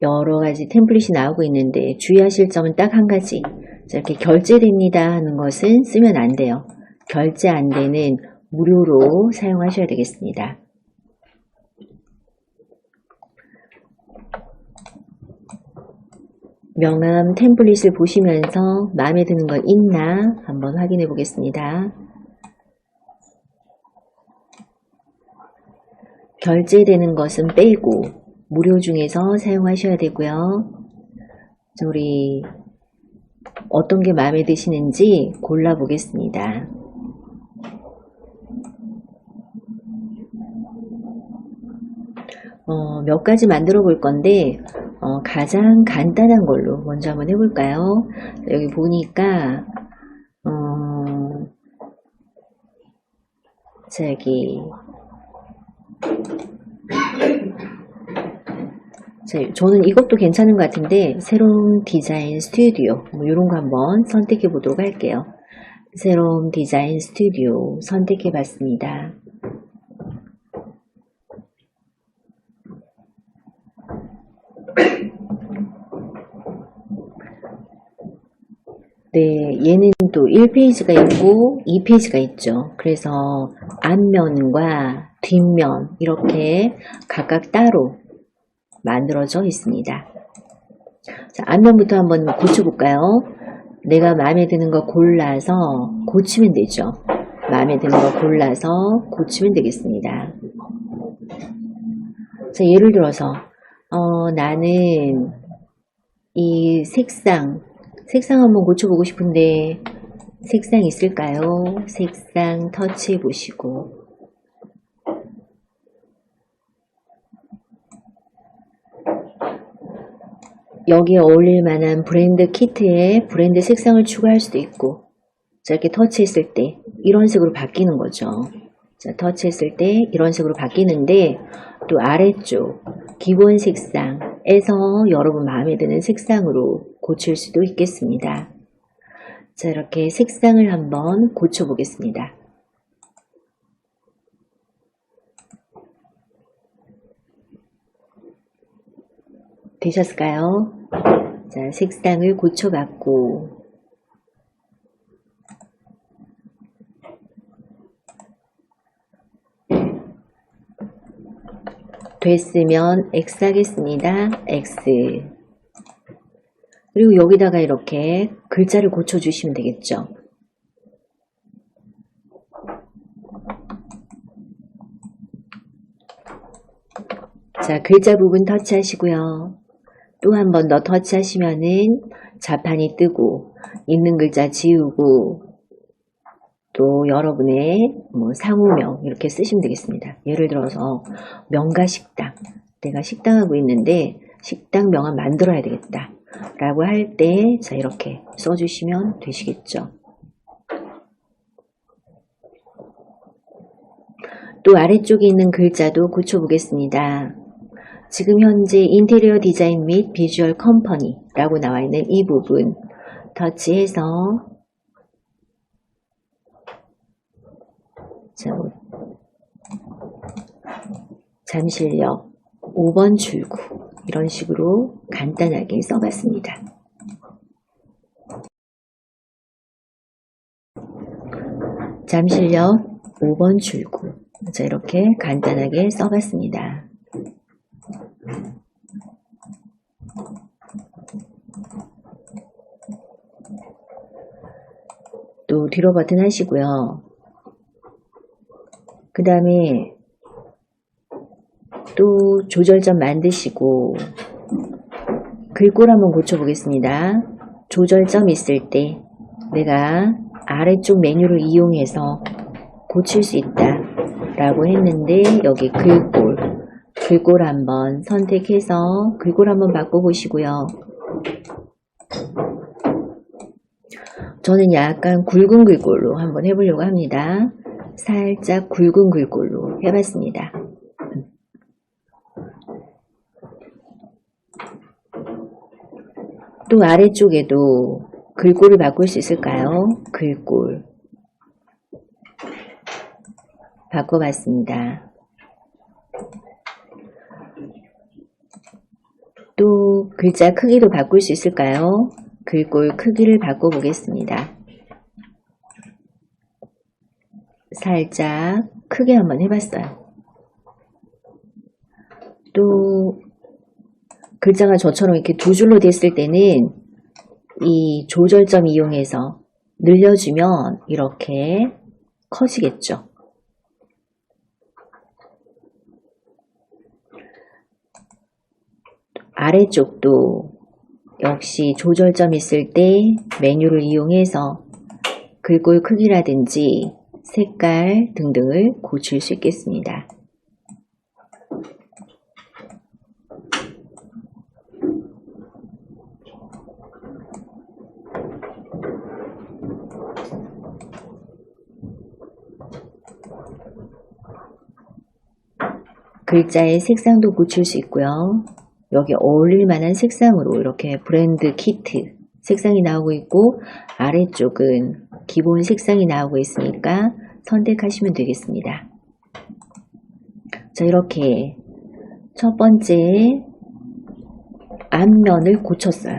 여러 가지 템플릿이 나오고 있는데 주의하실 점은 딱 한 가지. 자, 이렇게 결제됩니다 하는 것은 쓰면 안 돼요. 결제 안 되는 무료로 사용하셔야 되겠습니다. 명함 템플릿을 보시면서 마음에 드는 거 있나 한번 확인해 보겠습니다. 결제되는 것은 빼고 무료 중에서 사용하셔야 되고요. 자, 우리 어떤 게 마음에 드시는지 골라 보겠습니다. 몇 가지 만들어 볼 건데 가장 간단한 걸로 먼저 한번 해볼까요? 여기 보니까 저기 저는 이것도 괜찮은 것 같은데 새로운 디자인 스튜디오 뭐 이런 거 한번 선택해 보도록 할게요. 새로운 디자인 스튜디오 선택해 봤습니다. 네, 얘는 또 1페이지가 있고 2페이지가 있죠. 그래서 앞면과 뒷면 이렇게 각각 따로 만들어져 있습니다. 자, 앞면부터 한번 고쳐볼까요? 내가 마음에 드는 거 골라서 고치면 되죠. 마음에 드는 거 골라서 고치면 되겠습니다. 자, 예를 들어서 나는 이 색상 한번 고쳐보고 싶은데 색상 있을까요? 색상 터치해 보시고 여기에 어울릴 만한 브랜드 키트에 브랜드 색상을 추가할 수도 있고 자, 이렇게 터치했을 때 이런 색으로 바뀌는 거죠. 자, 터치했을 때 이런 색으로 바뀌는데 또 아래쪽 기본 색상에서 여러분 마음에 드는 색상으로 고칠 수도 있겠습니다. 자, 이렇게 색상을 한번 고쳐 보겠습니다. 되셨을까요? 자, 색상을 고쳐봤고 됐으면 X 하겠습니다. X. 그리고 여기다가 이렇게 글자를 고쳐주시면 되겠죠. 자, 글자 부분 터치하시고요. 또 한 번 더 터치하시면은 자판이 뜨고 있는 글자 지우고 또 여러분의 상호명 이렇게 쓰시면 되겠습니다. 예를 들어서 명가식당 내가 식당하고 있는데 식당 명함 만들어야 되겠다 라고 할 때 자 이렇게 써주시면 되시겠죠. 또 아래쪽에 있는 글자도 고쳐보겠습니다. 지금 현재 인테리어 디자인 및 비주얼 컴퍼니 라고 나와 있는 이 부분 터치해서 잠실역 5번 출구 이런 식으로 간단하게 써봤습니다. 잠실역 5번 출구 자, 이렇게 간단하게 써봤습니다. 또 뒤로 버튼 하시고요. 그 다음에 또 조절점 만드시고 글꼴 한번 고쳐보겠습니다. 조절점 있을 때 내가 아래쪽 메뉴를 이용해서 고칠 수 있다 라고 했는데 여기 글꼴 한번 선택해서 글꼴 한번 바꿔보시고요. 저는 약간 굵은 글꼴로 한번 해보려고 합니다. 살짝 굵은 글꼴로 해봤습니다. 또 아래쪽에도 글꼴을 바꿀 수 있을까요? 글꼴 바꿔봤습니다. 또 글자 크기도 바꿀 수 있을까요? 글꼴 크기를 바꿔보겠습니다. 살짝 크게 한번 해봤어요. 또 글자가 저처럼 이렇게 두 줄로 됐을 때는 이 조절점 이용해서 늘려주면 이렇게 커지겠죠. 아래쪽도 역시 조절점 있을 때 메뉴를 이용해서 글꼴 크기라든지 색깔 등등을 고칠 수 있겠습니다. 글자의 색상도 고칠 수 있고요. 여기 어울릴 만한 색상으로 이렇게 브랜드 키트 색상이 나오고 있고, 아래쪽은 기본 색상이 나오고 있으니까 선택하시면 되겠습니다. 자, 이렇게 첫 번째 앞면을 고쳤어요.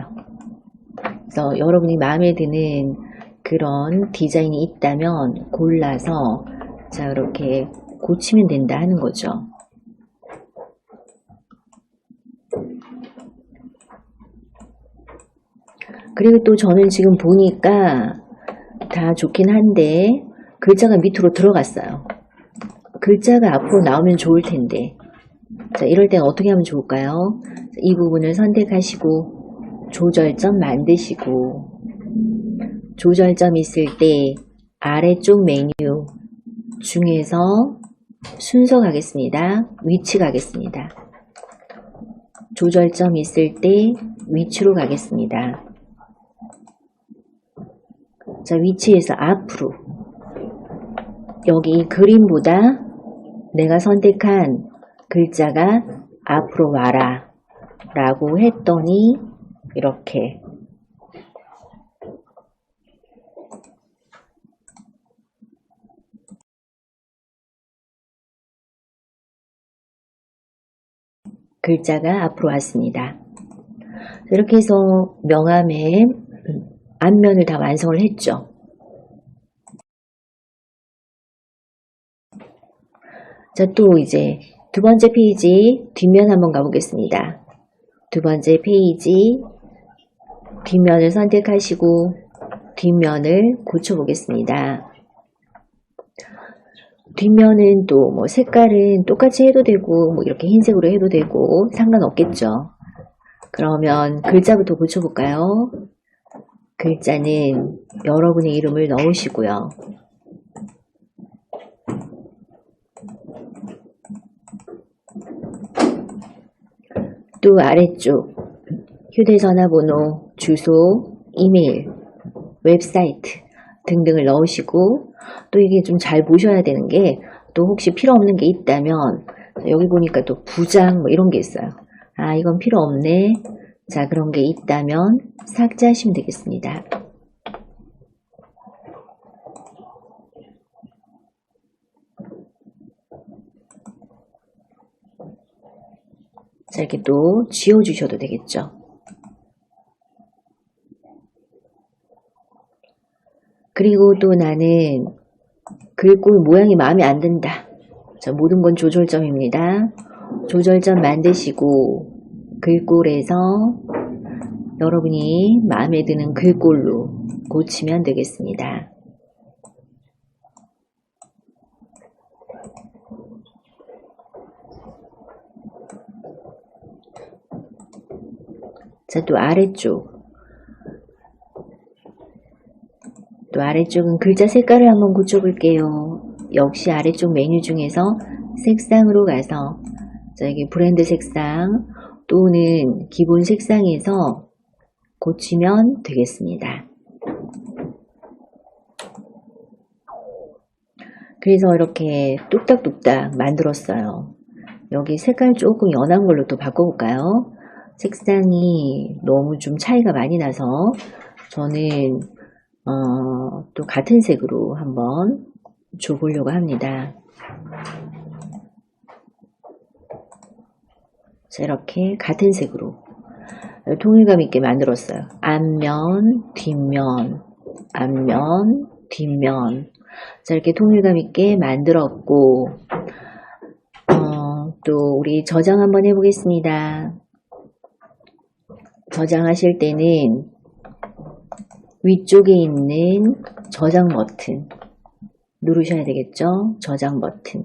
그래서 여러분이 마음에 드는 그런 디자인이 있다면 골라서 자, 이렇게 고치면 된다 하는 거죠. 그리고 또 저는 지금 보니까 다 좋긴 한데 글자가 밑으로 들어갔어요. 글자가 앞으로 나오면 좋을 텐데, 자, 이럴 땐 어떻게 하면 좋을까요? 이 부분을 선택하시고 조절점 만드시고, 조절점 있을 때 아래쪽 메뉴 중에서 순서 가겠습니다. 위치 가겠습니다. 조절점 있을 때 위치로 가겠습니다. 자, 위치에서 앞으로, 여기 그림보다 내가 선택한 글자가 앞으로 와라 라고 했더니 이렇게 글자가 앞으로 왔습니다. 이렇게 해서 명함의 앞면을 다 완성을 했죠. 자, 또 이제 두 번째 페이지 뒷면 한번 가보겠습니다. 두 번째 페이지 뒷면을 선택하시고 뒷면을 고쳐보겠습니다. 뒷면은 또 뭐 색깔은 똑같이 해도 되고 뭐 이렇게 흰색으로 해도 되고 상관없겠죠. 그러면 글자부터 고쳐볼까요? 글자는 여러분의 이름을 넣으시고요. 또 아래쪽 휴대전화 번호, 주소, 이메일, 웹사이트 등등을 넣으시고, 또 이게 좀 잘 보셔야 되는 게, 또 혹시 필요 없는 게 있다면 여기 보니까 또 부장 뭐 이런 게 있어요. 아, 이건 필요 없네. 자, 그런 게 있다면 삭제하시면 되겠습니다. 자, 이렇게 또 지워주셔도 되겠죠. 그리고 또 나는 글꼴 모양이 마음에 안 든다. 자, 모든 건 조절점입니다. 조절점 만드시고 글꼴에서 여러분이 마음에 드는 글꼴로 고치면 되겠습니다. 자, 또 아래쪽은 글자 색깔을 한번 고쳐볼게요. 역시 아래쪽 메뉴 중에서 색상으로 가서, 자, 여기 브랜드 색상 또는 기본 색상에서 고치면 되겠습니다. 그래서 이렇게 뚝딱뚝딱 만들었어요. 여기 색깔 조금 연한 걸로 또 바꿔볼까요? 색상이 너무 좀 차이가 많이 나서 저는 또 같은 색으로 한번 줘보려고 합니다. 자, 이렇게 같은 색으로 통일감 있게 만들었어요. 앞면, 뒷면, 앞면, 뒷면. 자, 이렇게 통일감 있게 만들었고, 또 우리 저장 한번 해보겠습니다. 저장하실 때는 위쪽에 있는 저장 버튼 누르셔야 되겠죠? 저장 버튼.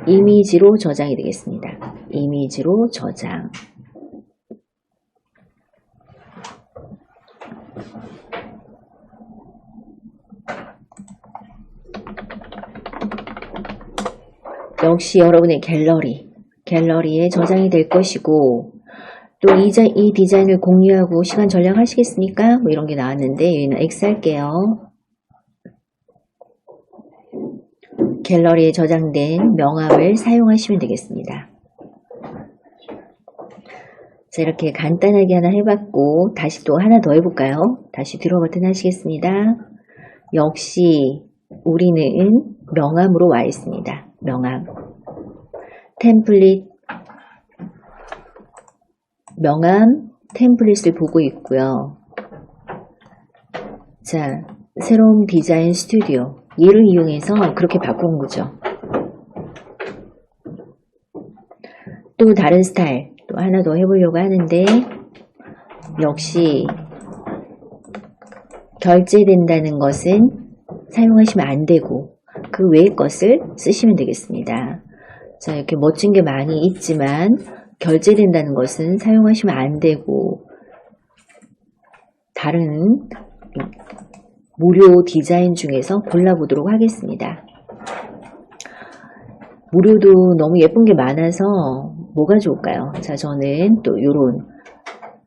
이미지로 저장이 되겠습니다. 이미지로 저장. 역시 여러분의 갤러리에 저장이 될 것이고, 또 이 디자인을 공유하고 시간 절약하시겠습니까? 뭐 이런 게 나왔는데 여기는 X 할게요. 갤러리에 저장된 명함을 사용하시면 되겠습니다. 자, 이렇게 간단하게 하나 해봤고, 다시 또 하나 더 해볼까요? 다시 들어 버튼 하시겠습니다. 역시 우리는 명암으로 와 있습니다. 명암. 템플릿. 명암 템플릿을 보고 있고요. 자, 새로운 디자인 스튜디오. 얘를 이용해서 그렇게 바꾼 거죠. 또 다른 스타일. 또 하나 더 해보려고 하는데, 역시 결제된다는 것은 사용하시면 안 되고 그 외의 것을 쓰시면 되겠습니다. 자, 이렇게 멋진 게 많이 있지만 결제된다는 것은 사용하시면 안 되고 다른 무료 디자인 중에서 골라보도록 하겠습니다. 무료도 너무 예쁜 게 많아서 뭐가 좋을까요? 자, 저는 또 요런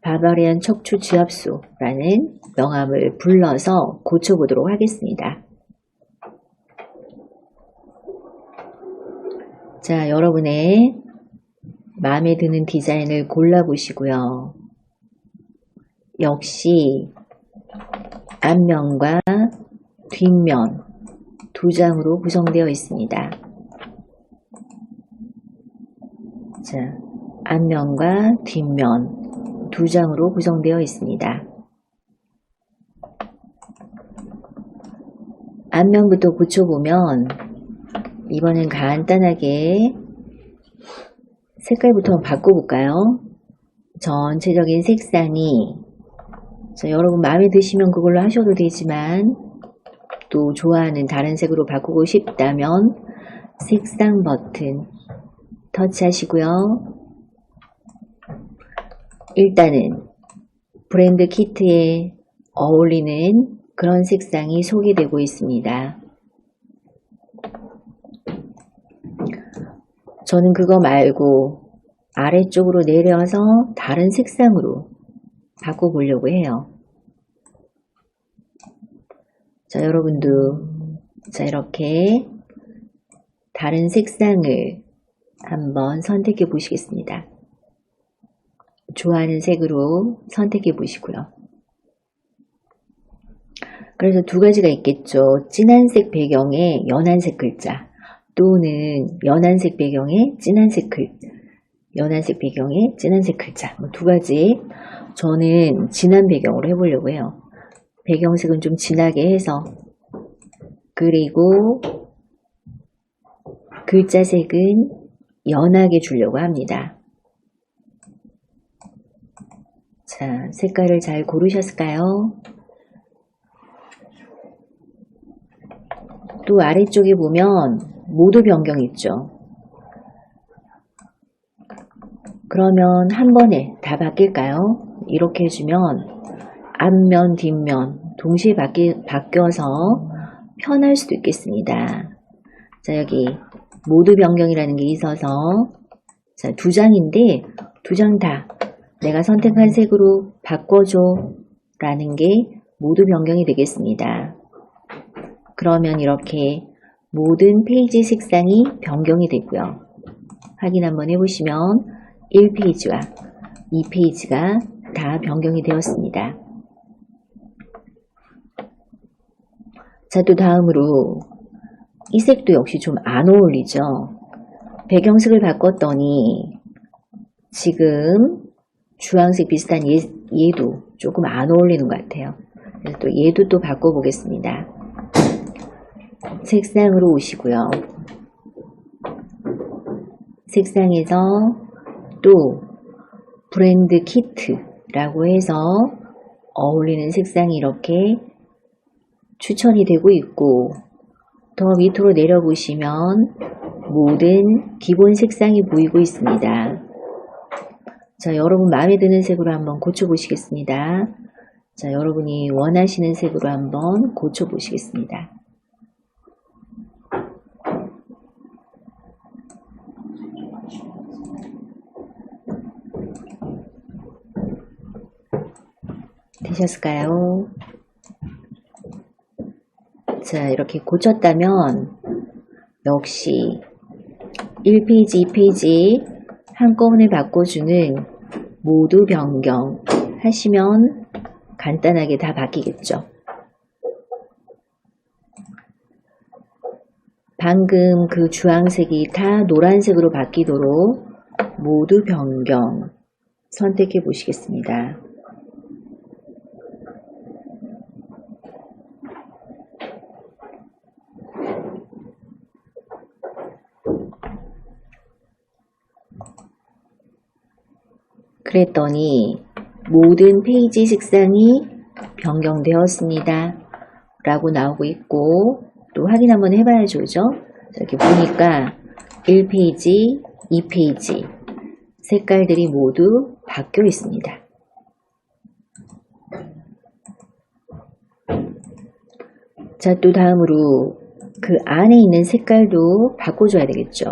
바바리안 척추 지압소라는 명암을 불러서 고쳐보도록 하겠습니다. 자, 여러분의 마음에 드는 디자인을 골라보시고요. 역시 앞면과 뒷면 두 장으로 구성되어 있습니다. 자, 앞면과 뒷면 두 장으로 구성되어 있습니다. 앞면부터 고쳐보면 이번엔 간단하게 색깔부터 바꿔볼까요? 전체적인 색상이 자, 여러분 마음에 드시면 그걸로 하셔도 되지만 또 좋아하는 다른 색으로 바꾸고 싶다면 색상 버튼 터치하시고요. 일단은 브랜드 키트에 어울리는 그런 색상이 소개되고 있습니다. 저는 그거 말고 아래쪽으로 내려서 다른 색상으로 바꿔보려고 해요. 자, 여러분도 자, 이렇게 다른 색상을 한번 선택해 보시겠습니다. 좋아하는 색으로 선택해 보시고요. 그래서 두 가지가 있겠죠. 진한색 배경에 연한색 글자 또는 연한색 배경에 진한색 글자 두 가지. 저는 진한 배경으로 해보려고 해요. 배경색은 좀 진하게 해서 그리고 글자색은 연하게 주려고 합니다. 자, 색깔을 잘 고르셨을까요? 또 아래쪽에 보면 모드 변경 있죠. 그러면 한 번에 다 바뀔까요? 이렇게 해주면 앞면, 뒷면 동시에 바뀌어서 편할 수도 있겠습니다. 자, 여기 모드 변경이라는 게 있어서 자, 두 장인데 두 장 다 내가 선택한 색으로 바꿔줘 라는 게 모드 변경이 되겠습니다. 그러면 이렇게 모든 페이지 색상이 변경이 되고요. 확인 한번 해보시면 1페이지와 2페이지가 다 변경이 되었습니다. 자, 또 다음으로 이 색도 역시 좀 안 어울리죠. 배경색을 바꿨더니 지금 주황색 비슷한 얘도 조금 안 어울리는 것 같아요. 그래서 또 얘도 또 바꿔보겠습니다. 색상으로 오시고요. 색상에서 또 브랜드 키트라고 해서 어울리는 색상이 이렇게 추천이 되고 있고 더 밑으로 내려보시면 모든 기본 색상이 보이고 있습니다. 자, 여러분 마음에 드는 색으로 한번 고쳐보시겠습니다. 자, 여러분이 원하시는 색으로 한번 고쳐보시겠습니다. 되셨을까요? 자, 이렇게 고쳤다면 역시 1페이지, 2페이지 한꺼번에 바꿔주는 모두 변경 하시면 간단하게 다 바뀌겠죠. 방금 그 주황색이 다 노란색으로 바뀌도록 모두 변경 선택해 보시겠습니다. 그랬더니 모든 페이지 색상이 변경되었습니다 라고 나오고 있고, 또 확인 한번 해봐야죠. 그죠? 이렇게 보니까 1페이지, 2페이지 색깔들이 모두 바뀌어 있습니다. 자, 또 다음으로 그 안에 있는 색깔도 바꿔줘야 되겠죠.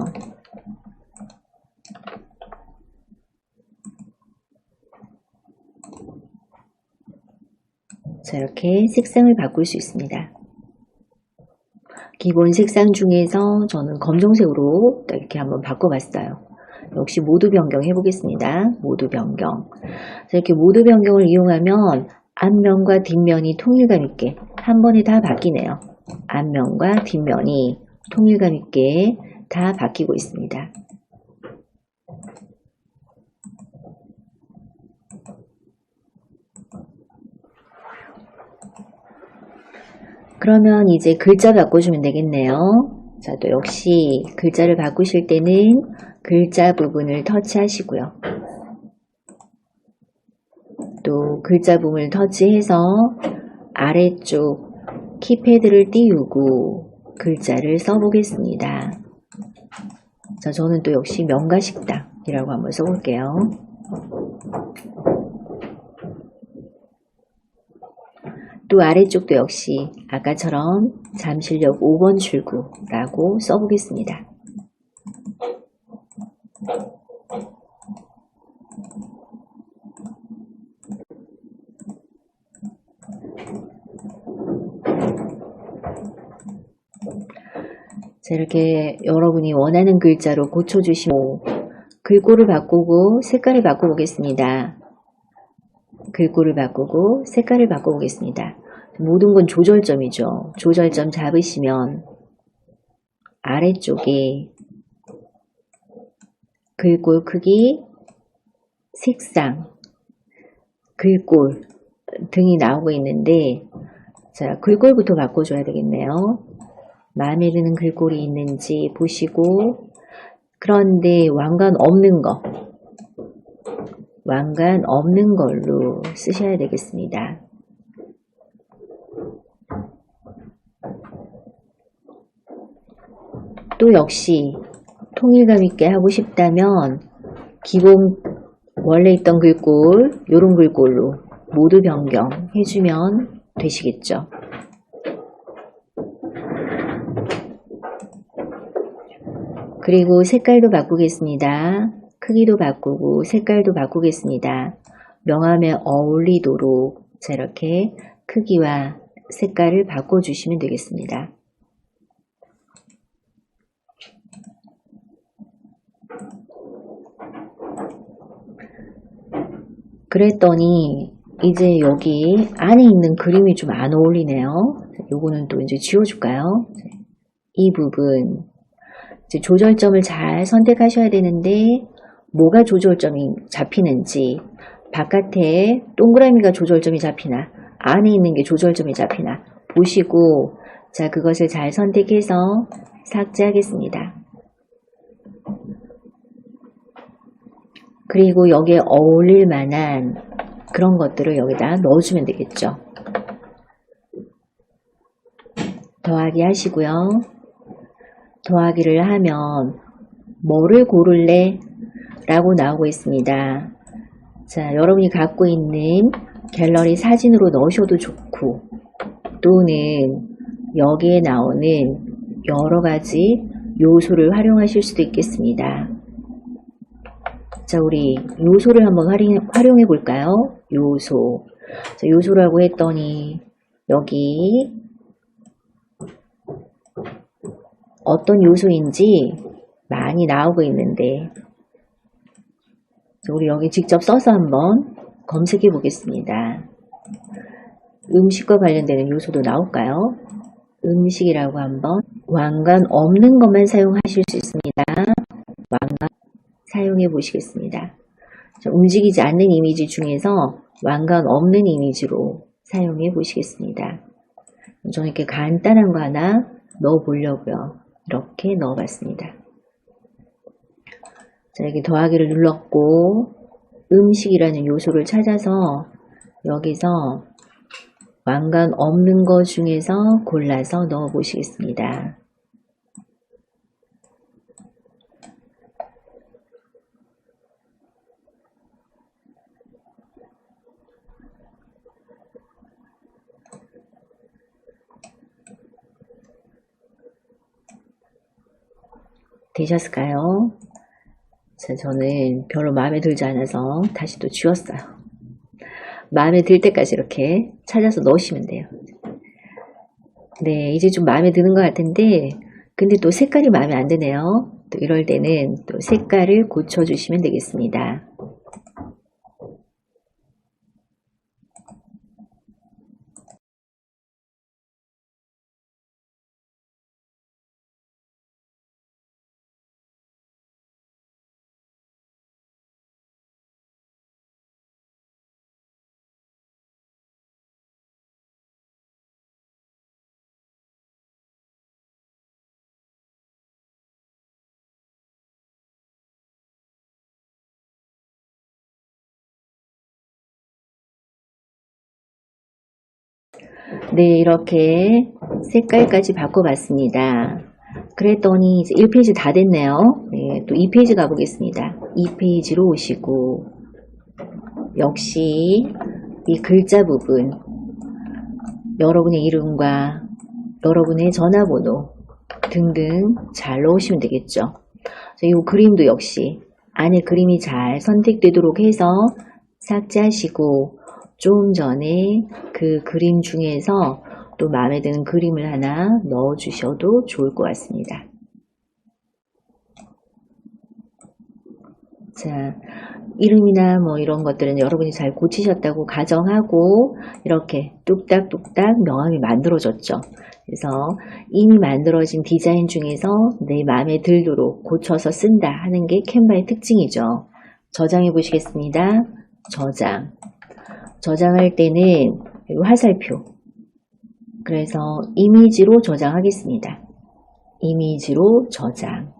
자, 이렇게 색상을 바꿀 수 있습니다. 기본 색상 중에서 저는 검정색으로 이렇게 한번 바꿔봤어요. 역시 모두 변경 해보겠습니다. 모두 변경. 자, 이렇게 모두 변경을 이용하면 앞면과 뒷면이 통일감 있게 한 번에 다 바뀌네요. 앞면과 뒷면이 통일감 있게 다 바뀌고 있습니다. 그러면 이제 글자 바꿔주면 되겠네요. 자, 또 역시 글자를 바꾸실 때는 글자 부분을 터치하시고요. 또 글자 부분을 터치해서 아래쪽 키패드를 띄우고 글자를 써보겠습니다. 자, 저는 또 역시 명가식당이라고 한번 써볼게요. 또 아래쪽도 역시 아까처럼 잠실역 5번 출구라고 써보겠습니다. 자, 이렇게 여러분이 원하는 글자로 고쳐주시고 글꼴을 바꾸고 색깔을 바꿔보겠습니다. 글꼴을 바꾸고 색깔을 바꿔보겠습니다. 모든 건 조절점이죠. 조절점 잡으시면 아래쪽에 글꼴 크기, 색상, 글꼴 등이 나오고 있는데, 자, 글꼴부터 바꿔줘야 되겠네요. 마음에 드는 글꼴이 있는지 보시고, 그런데 왕관 없는 거, 왕관 없는 걸로 쓰셔야 되겠습니다. 또 역시 통일감 있게 하고 싶다면 기본 원래 있던 글꼴, 요런 글꼴로 모두 변경해주면 되시겠죠. 그리고 색깔도 바꾸겠습니다. 크기도 바꾸고 색깔도 바꾸겠습니다. 명암에 어울리도록 이렇게 크기와 색깔을 바꿔주시면 되겠습니다. 그랬더니 이제 여기 안에 있는 그림이 좀 안 어울리네요. 요거는 또 이제 지워줄까요? 이 부분 이제 조절점을 잘 선택하셔야 되는데 뭐가 조절점이 잡히는지, 바깥에 동그라미가 조절점이 잡히나 안에 있는 게 조절점이 잡히나 보시고, 자, 그것을 잘 선택해서 삭제하겠습니다. 그리고 여기에 어울릴 만한 그런 것들을 여기다 넣어주면 되겠죠. 더하기 하시고요. 더하기를 하면 뭐를 고를래? 라고 나오고 있습니다. 자, 여러분이 갖고 있는 갤러리 사진으로 넣으셔도 좋고, 또는 여기에 나오는 여러 가지 요소를 활용하실 수도 있겠습니다. 자, 우리 요소를 한번 활용해 볼까요? 요소. 자, 요소라고 했더니 여기 어떤 요소인지 많이 나오고 있는데, 우리 여기 직접 써서 한번 검색해 보겠습니다. 음식과 관련되는 요소도 나올까요? 음식이라고 한번 왕관 없는 것만 사용하실 수 있습니다. 왕관 사용해 보시겠습니다. 움직이지 않는 이미지 중에서 왕관 없는 이미지로 사용해 보시겠습니다. 저는 이렇게 간단한 거 하나 넣어 보려고요. 이렇게 넣어 봤습니다. 자, 여기 더하기를 눌렀고 음식이라는 요소를 찾아서 여기서 왕관 없는 것 중에서 골라서 넣어 보시겠습니다. 되셨을까요? 자, 저는 별로 마음에 들지 않아서 다시 또 지웠어요. 마음에 들 때까지 이렇게 찾아서 넣으시면 돼요. 네, 이제 좀 마음에 드는 것 같은데 근데 또 색깔이 마음에 안 드네요. 또 이럴 때는 또 색깔을 고쳐주시면 되겠습니다. 네, 이렇게 색깔까지 바꿔봤습니다. 그랬더니 이제 1페이지 다 됐네요. 네, 또 2페이지 가보겠습니다. 2페이지로 오시고 역시 이 글자 부분 여러분의 이름과 여러분의 전화번호 등등 잘 넣으시면 되겠죠. 이 그림도 역시 안에 그림이 잘 선택되도록 해서 삭제하시고 좀 전에 그 그림 중에서 또 마음에 드는 그림을 하나 넣어 주셔도 좋을 것 같습니다. 자, 이름이나 뭐 이런 것들은 여러분이 잘 고치셨다고 가정하고 이렇게 뚝딱뚝딱 명함이 만들어졌죠. 그래서 이미 만들어진 디자인 중에서 내 마음에 들도록 고쳐서 쓴다 하는 게 캔바의 특징이죠. 저장해 보시겠습니다. 저장. 저장할 때는 화살표. 그래서 이미지로 저장하겠습니다. 이미지로 저장.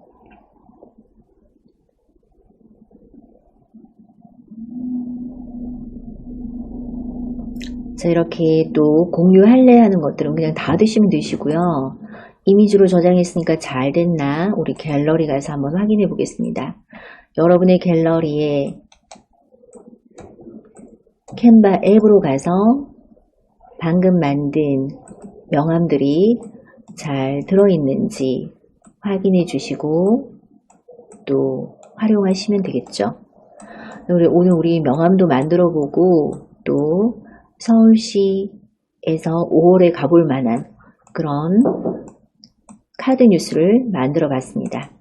자, 이렇게 또 공유할래 하는 것들은 그냥 닫으시면 되시고요. 이미지로 저장했으니까 잘 됐나 우리 갤러리 가서 한번 확인해 보겠습니다. 여러분의 갤러리에 캔바 앱으로 가서 방금 만든 명함들이 잘 들어있는지 확인해 주시고 또 활용하시면 되겠죠. 오늘 우리 명함도 만들어 보고 또 서울시에서 5월에 가볼 만한 그런 카드 뉴스를 만들어 봤습니다.